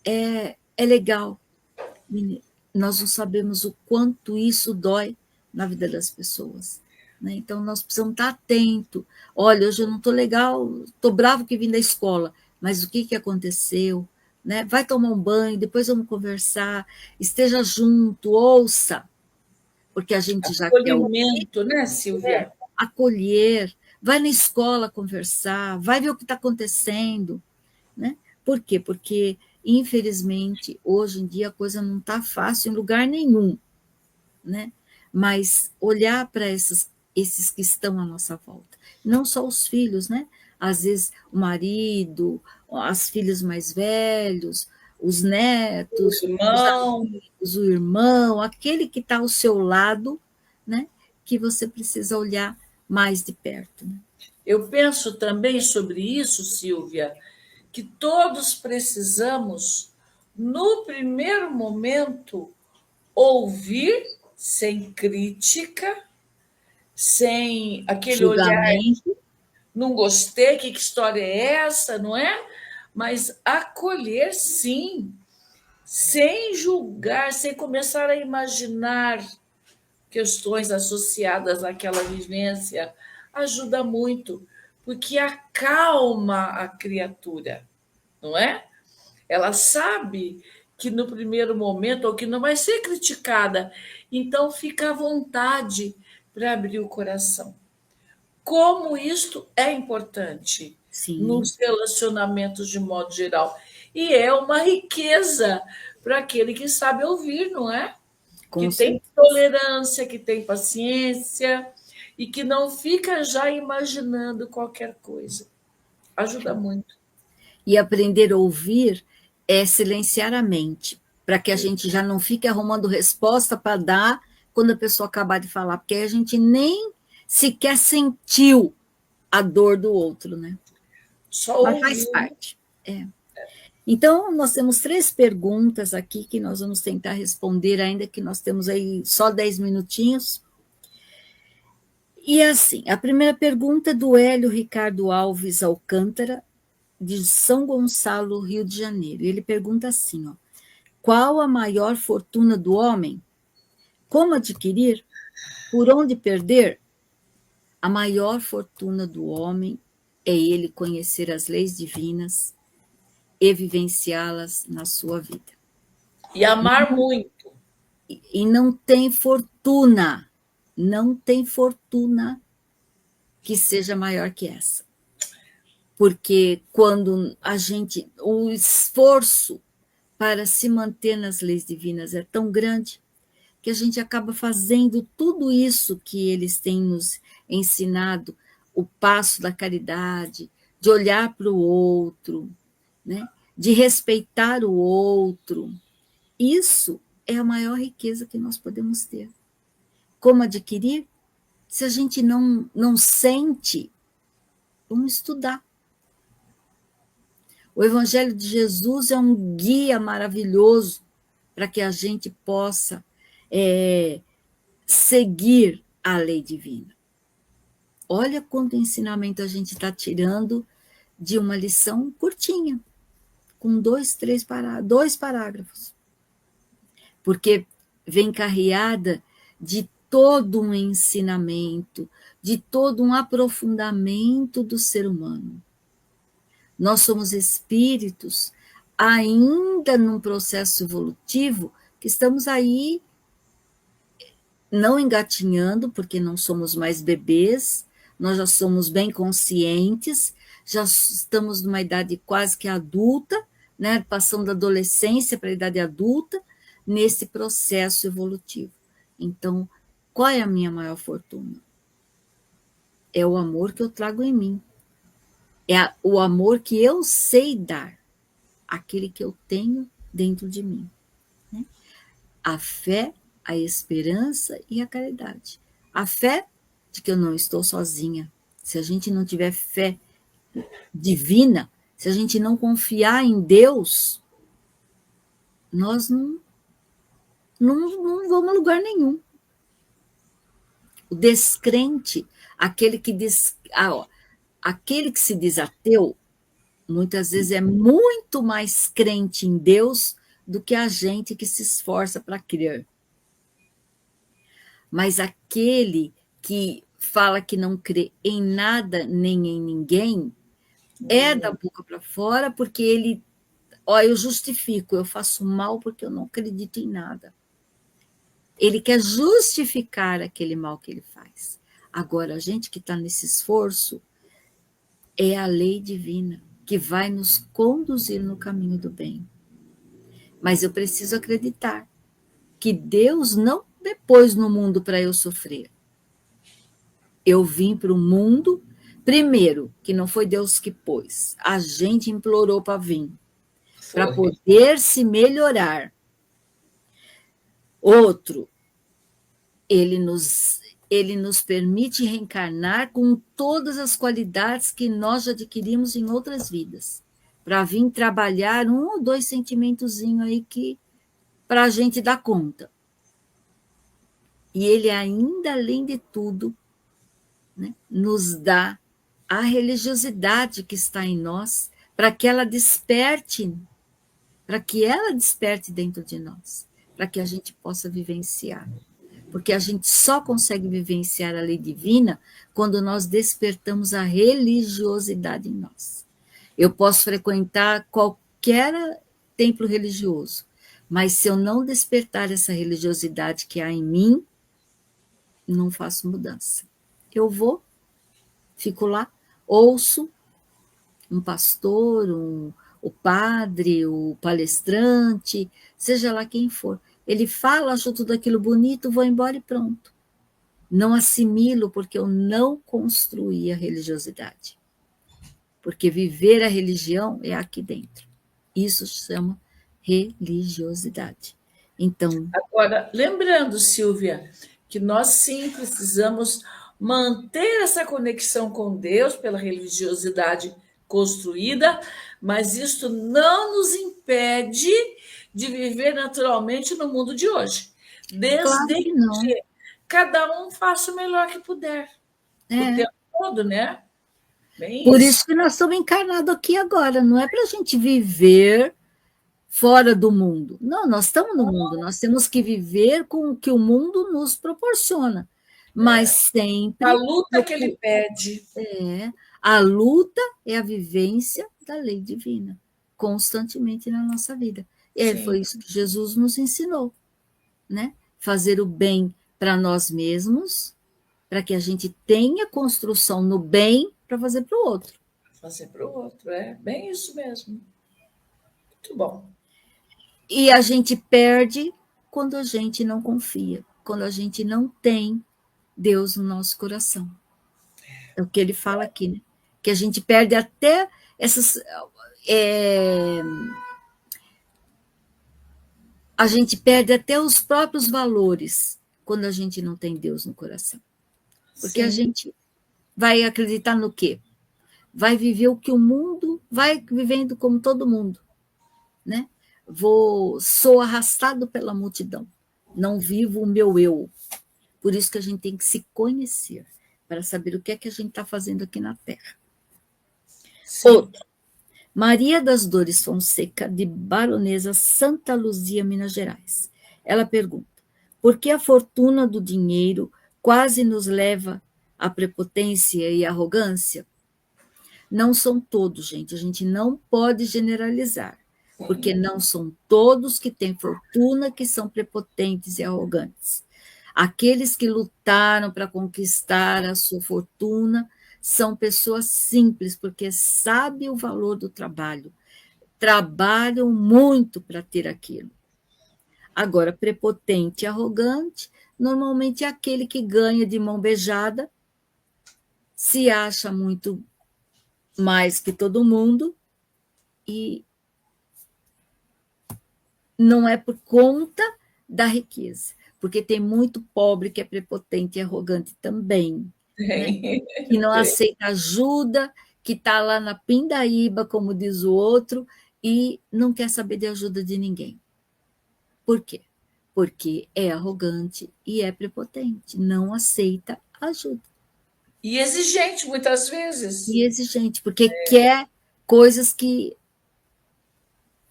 é legal. Nós não sabemos o quanto isso dói na vida das pessoas. Né? Então, nós precisamos estar atentos. Olha, hoje eu não estou legal, estou bravo que vim da escola, mas o que aconteceu? Né? Vai tomar um banho, depois vamos conversar, esteja junto, ouça, porque a gente já quer... Acolhimento, né, Silvia? Acolher, vai na escola conversar, vai ver o que está acontecendo. Né? Por quê? Porque, infelizmente, hoje em dia a coisa não está fácil em lugar nenhum. Né? Mas olhar para esses que estão à nossa volta. Não só os filhos, né? Às vezes o marido, as filhas mais velhos, os netos, os amigos, o irmão, aquele que está ao seu lado, né? Que você precisa olhar mais de perto. Né? Eu penso também sobre isso, Silvia, que todos precisamos, no primeiro momento, ouvir sem crítica, sem aquele julgamento. Olhar, não gostei, que história é essa, não é? Mas acolher, sim, sem julgar, sem começar a imaginar questões associadas àquela vivência, ajuda muito, porque acalma a criatura, não é? Ela sabe que no primeiro momento, ou que não vai ser criticada, então fica à vontade para abrir o coração. Como isto é importante nos relacionamentos de modo geral. E é uma riqueza para aquele que sabe ouvir, não é? Que tem tolerância, que tem paciência e que não fica já imaginando qualquer coisa. Ajuda muito. E aprender a ouvir é silenciar a mente, para que a gente já não fique arrumando resposta para dar quando a pessoa acabar de falar, porque a gente nem sequer sentiu a dor do outro, né? Mas faz parte. Então, nós temos 3 perguntas aqui que nós vamos tentar responder, ainda que nós temos aí só 10 minutinhos. E assim, a primeira pergunta é do Hélio Ricardo Alves Alcântara, de São Gonçalo, Rio de Janeiro. Ele pergunta assim, ó: qual a maior fortuna do homem? Como adquirir? Por onde perder? A maior fortuna do homem é ele conhecer as leis divinas e vivenciá-las na sua vida. E amar muito. E não tem fortuna que seja maior que essa. Porque quando o esforço para se manter nas leis divinas é tão grande, que a gente acaba fazendo tudo isso que eles têm nos ensinado, o passo da caridade, de olhar para o outro, né? De respeitar o outro. Isso é a maior riqueza que nós podemos ter. Como adquirir? Se a gente não sente, vamos estudar. O Evangelho de Jesus é um guia maravilhoso para que a gente possa seguir a lei divina. Olha quanto ensinamento a gente está tirando de uma lição curtinha, com 2 parágrafos. Porque vem carreada de todo um ensinamento, de todo um aprofundamento do ser humano. Nós somos espíritos ainda num processo evolutivo que estamos aí não engatinhando, porque não somos mais bebês, nós já somos bem conscientes, já estamos numa idade quase que adulta, né, passando da adolescência para a idade adulta, nesse processo evolutivo. Então, qual é a minha maior fortuna? É o amor que eu trago em mim. É o amor que eu sei dar, aquele que eu tenho dentro de mim. Né? A fé, a esperança e a caridade. A fé de que eu não estou sozinha. Se a gente não tiver fé divina, se a gente não confiar em Deus, nós não vamos a lugar nenhum. O descrente, aquele que se diz ateu, muitas vezes é muito mais crente em Deus do que a gente que se esforça para crer. Mas aquele que fala que não crê em nada nem em ninguém, é da boca para fora, porque ele, eu justifico, eu faço mal porque eu não acredito em nada. Ele quer justificar aquele mal que ele faz. Agora, a gente que está nesse esforço, é a lei divina que vai nos conduzir no caminho do bem. Mas eu preciso acreditar que Deus não me pôs no mundo para eu sofrer. Eu vim para o mundo, primeiro, que não foi Deus que pôs, a gente implorou para vir, para poder se melhorar. Outro, ele nos permite reencarnar com todas as qualidades que nós já adquirimos em outras vidas, para vir trabalhar 1 ou 2 sentimentozinhos aí que para a gente dar conta. E ele ainda, além de tudo, né, nos dá a religiosidade que está em nós, para que ela desperte dentro de nós, para que a gente possa vivenciar. Porque a gente só consegue vivenciar a lei divina quando nós despertamos a religiosidade em nós. Eu posso frequentar qualquer templo religioso, mas se eu não despertar essa religiosidade que há em mim, não faço mudança. Eu vou, fico lá, ouço um pastor, o padre, o palestrante, seja lá quem for. Ele fala, acho tudo aquilo bonito, vou embora e pronto. Não assimilo porque eu não construí a religiosidade. Porque viver a religião é aqui dentro. Isso se chama religiosidade. Então, agora, lembrando, Silvia, que nós sim precisamos manter essa conexão com Deus pela religiosidade construída, mas isso não nos impede de viver naturalmente no mundo de hoje. claro Desde que não. que cada um faça o melhor que puder. O tempo todo, né? Bem Por isso. isso que nós estamos encarnados aqui agora, não é para a gente viver fora do mundo. Não, nós estamos no mundo, nós temos que viver com o que o mundo nos proporciona, mas A sempre luta que ele pede. a luta é a vivência da lei divina, constantemente na nossa vida. E Sim. foi isso que Jesus nos ensinou, né? Fazer o bem para nós mesmos, para que a gente tenha construção no bem para fazer para o outro. Fazer para o outro, é bem isso mesmo. Muito bom. E a gente perde quando a gente não confia, quando a gente não tem Deus no nosso coração. É o que ele fala aqui, né? Que a gente perde até essas. A gente perde até os próprios valores quando a gente não tem Deus no coração. Porque a Sim. gente vai acreditar no quê? Vai viver o que o mundo vai vivendo como todo mundo, né? Sou arrastado pela multidão, não vivo o meu eu. Por isso que a gente tem que se conhecer, para saber o que é que a gente está fazendo aqui na Terra. Sim. Outro, Maria das Dores Fonseca, de Baronesa Santa Luzia, Minas Gerais. Ela pergunta, por que a fortuna do dinheiro quase nos leva à prepotência e arrogância? Não são todos, gente, a gente não pode generalizar, porque não são todos que têm fortuna que são prepotentes e arrogantes. Aqueles que lutaram para conquistar a sua fortuna são pessoas simples, porque sabem o valor do trabalho, trabalham muito para ter aquilo. Agora, prepotente e arrogante, normalmente é aquele que ganha de mão beijada, se acha muito mais que todo mundo e não é por conta da riqueza, porque tem muito pobre que é prepotente e arrogante também, né? Que não aceita ajuda, que está lá na pindaíba, como diz o outro, e não quer saber de ajuda de ninguém. Por quê? Porque é arrogante e é prepotente, não aceita ajuda. E exigente, muitas vezes. E exigente, porque quer coisas que,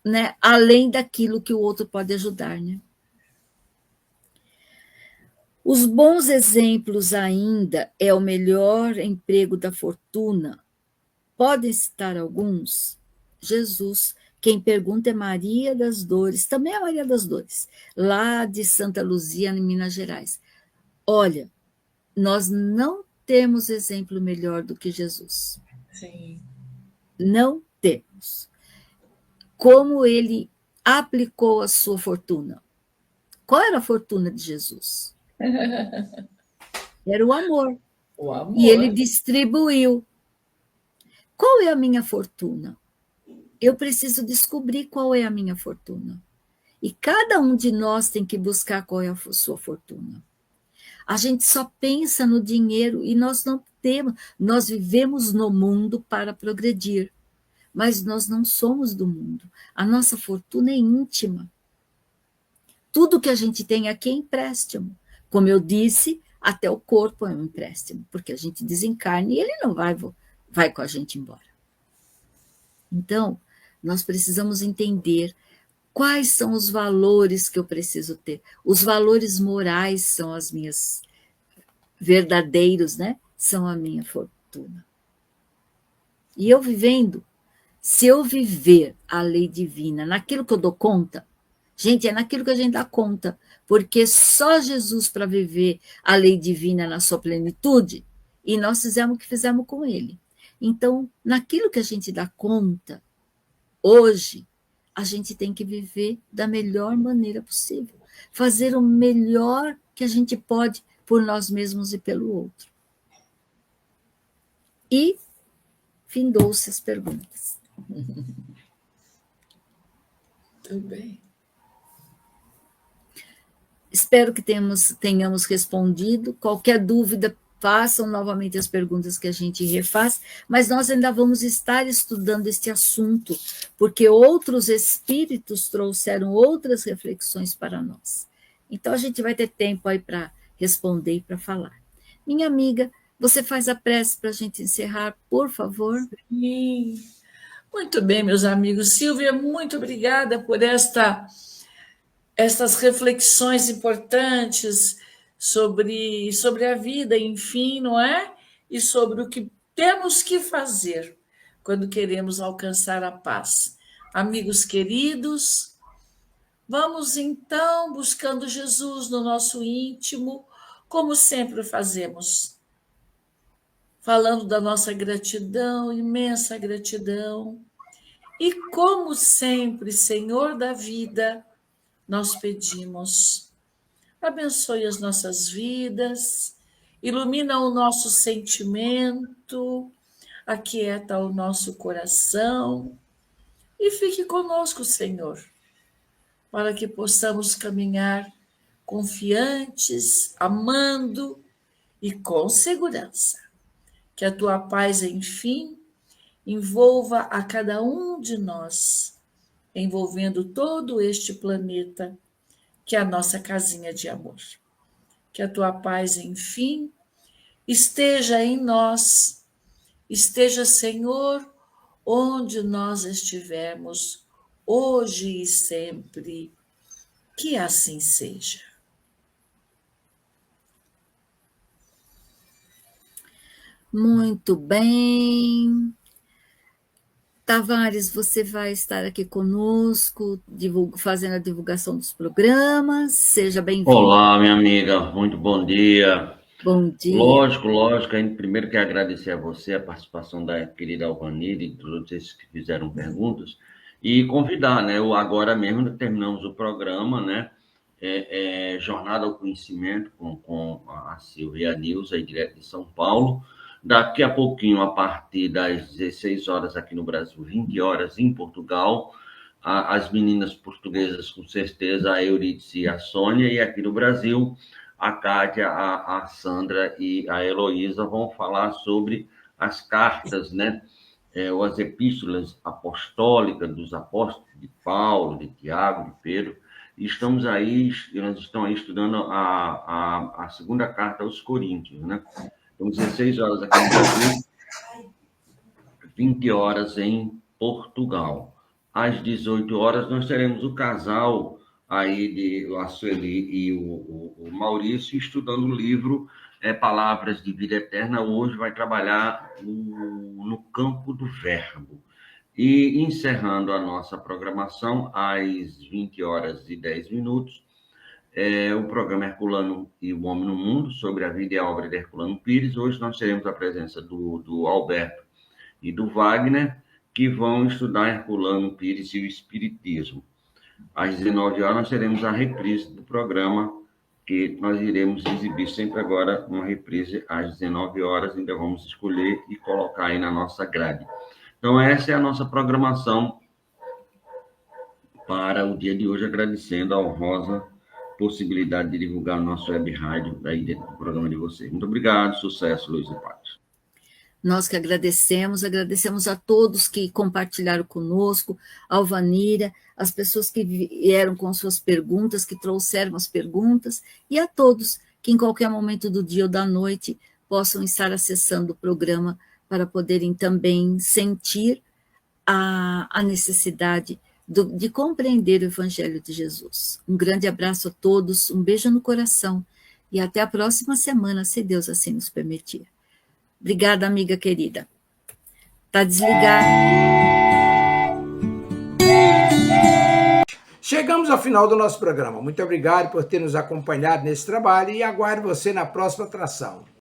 né, além daquilo que o outro pode ajudar, né? Os bons exemplos ainda é o melhor emprego da fortuna. Podem citar alguns? Jesus. Quem pergunta é Maria das Dores, também é Maria das Dores, lá de Santa Luzia, em Minas Gerais. Olha, nós não temos exemplo melhor do que Jesus. Sim. Não temos. Como ele aplicou a sua fortuna? Qual era a fortuna de Jesus? Era o amor. O amor. E ele distribuiu. Qual é a minha fortuna? Eu preciso descobrir qual é a minha fortuna. E cada um de nós tem que buscar qual é a sua fortuna. A gente só pensa no dinheiro e nós não temos. Nós vivemos no mundo para progredir, mas nós não somos do mundo. A nossa fortuna é íntima. Tudo que a gente tem aqui é empréstimo. Como eu disse, até o corpo é um empréstimo, porque a gente desencarna e ele não vai com a gente embora. Então, nós precisamos entender quais são os valores que eu preciso ter. Os valores morais são as minhas verdadeiros, né? São a minha fortuna. E eu vivendo, se eu viver a lei divina naquilo que eu dou conta, gente, é naquilo que a gente dá conta, porque só Jesus para viver a lei divina na sua plenitude, e nós fizemos o que fizemos com ele. Então, naquilo que a gente dá conta, hoje, a gente tem que viver da melhor maneira possível, fazer o melhor que a gente pode por nós mesmos e pelo outro. E findou-se as perguntas. Tudo bem. Espero que tenhamos respondido. Qualquer dúvida, façam novamente as perguntas que a gente refaz, mas nós ainda vamos estar estudando este assunto, porque outros espíritos trouxeram outras reflexões para nós. Então, a gente vai ter tempo aí para responder e para falar. Minha amiga, Você faz a prece para a gente encerrar, por favor? Sim. Muito bem, meus amigos. Silvia, muito obrigada por estas reflexões importantes sobre a vida, enfim, não é? E sobre o que temos que fazer quando queremos alcançar a paz. Amigos queridos, vamos então buscando Jesus no nosso íntimo, como sempre fazemos, falando da nossa gratidão, imensa gratidão. E como sempre, Senhor da vida, nós pedimos, abençoe as nossas vidas, ilumina o nosso sentimento, aquieta o nosso coração e fique conosco, Senhor, para que possamos caminhar confiantes, amando e com segurança. Que a tua paz, enfim, envolva a cada um de nós, envolvendo todo este planeta, que é a nossa casinha de amor. Que a tua paz, enfim, esteja em nós, esteja, Senhor, onde nós estivermos, hoje e sempre. Que assim seja. Muito bem. Tavares, você vai estar aqui conosco, fazendo a divulgação dos programas. Seja bem-vindo. Olá, minha amiga, muito bom dia. Bom dia. Lógico, ainda primeiro quero agradecer a você, a participação da querida Alvanira e todos esses que fizeram perguntas, e convidar, né, agora mesmo terminamos o programa, né, Jornada ao Conhecimento com a Silvia e a Nilza, aí direto de São Paulo. Daqui a pouquinho, a partir das 16 horas aqui no Brasil, 20 horas em Portugal, as meninas portuguesas, com certeza, a Euridice e a Sônia, e aqui no Brasil, a Kátia, a Sandra e a Heloísa vão falar sobre as cartas, né? Ou as epístolas apostólicas dos apóstolos de Paulo, de Tiago, de Pedro. E nós estamos aí estudando a segunda carta aos Coríntios, né? Então, 16 horas aqui no Brasil, 20 horas em Portugal. Às 18 horas, nós teremos o casal aí de a Sueli e o Maurício estudando o livro Palavras de Vida Eterna. Hoje vai trabalhar no campo do verbo. E encerrando a nossa programação, às 20 horas e 10 minutos, o programa Herculano e o Homem no Mundo, sobre a vida e a obra de Herculano Pires. Hoje nós teremos a presença do Alberto e do Wagner, que vão estudar Herculano Pires e o Espiritismo. Às 19 horas nós teremos a reprise do programa, que nós iremos exibir sempre agora uma reprise às 19 horas, ainda vamos escolher e colocar aí na nossa grade. Então essa é a nossa programação para o dia de hoje, agradecendo a honrosa possibilidade de divulgar o nosso web rádio aí dentro do programa de vocês. Muito obrigado, sucesso, Luiz e Paz. Nós que agradecemos a todos que compartilharam conosco, a Alvanira, as pessoas que vieram com suas perguntas, que trouxeram as perguntas, e a todos que em qualquer momento do dia ou da noite possam estar acessando o programa para poderem também sentir a necessidade de compreender o Evangelho de Jesus. Um grande abraço a todos, um beijo no coração, e até a próxima semana, se Deus assim nos permitir. Obrigada, amiga querida. Tá desligado. Chegamos ao final do nosso programa. Muito obrigado por ter nos acompanhado nesse trabalho e aguardo você na próxima atração.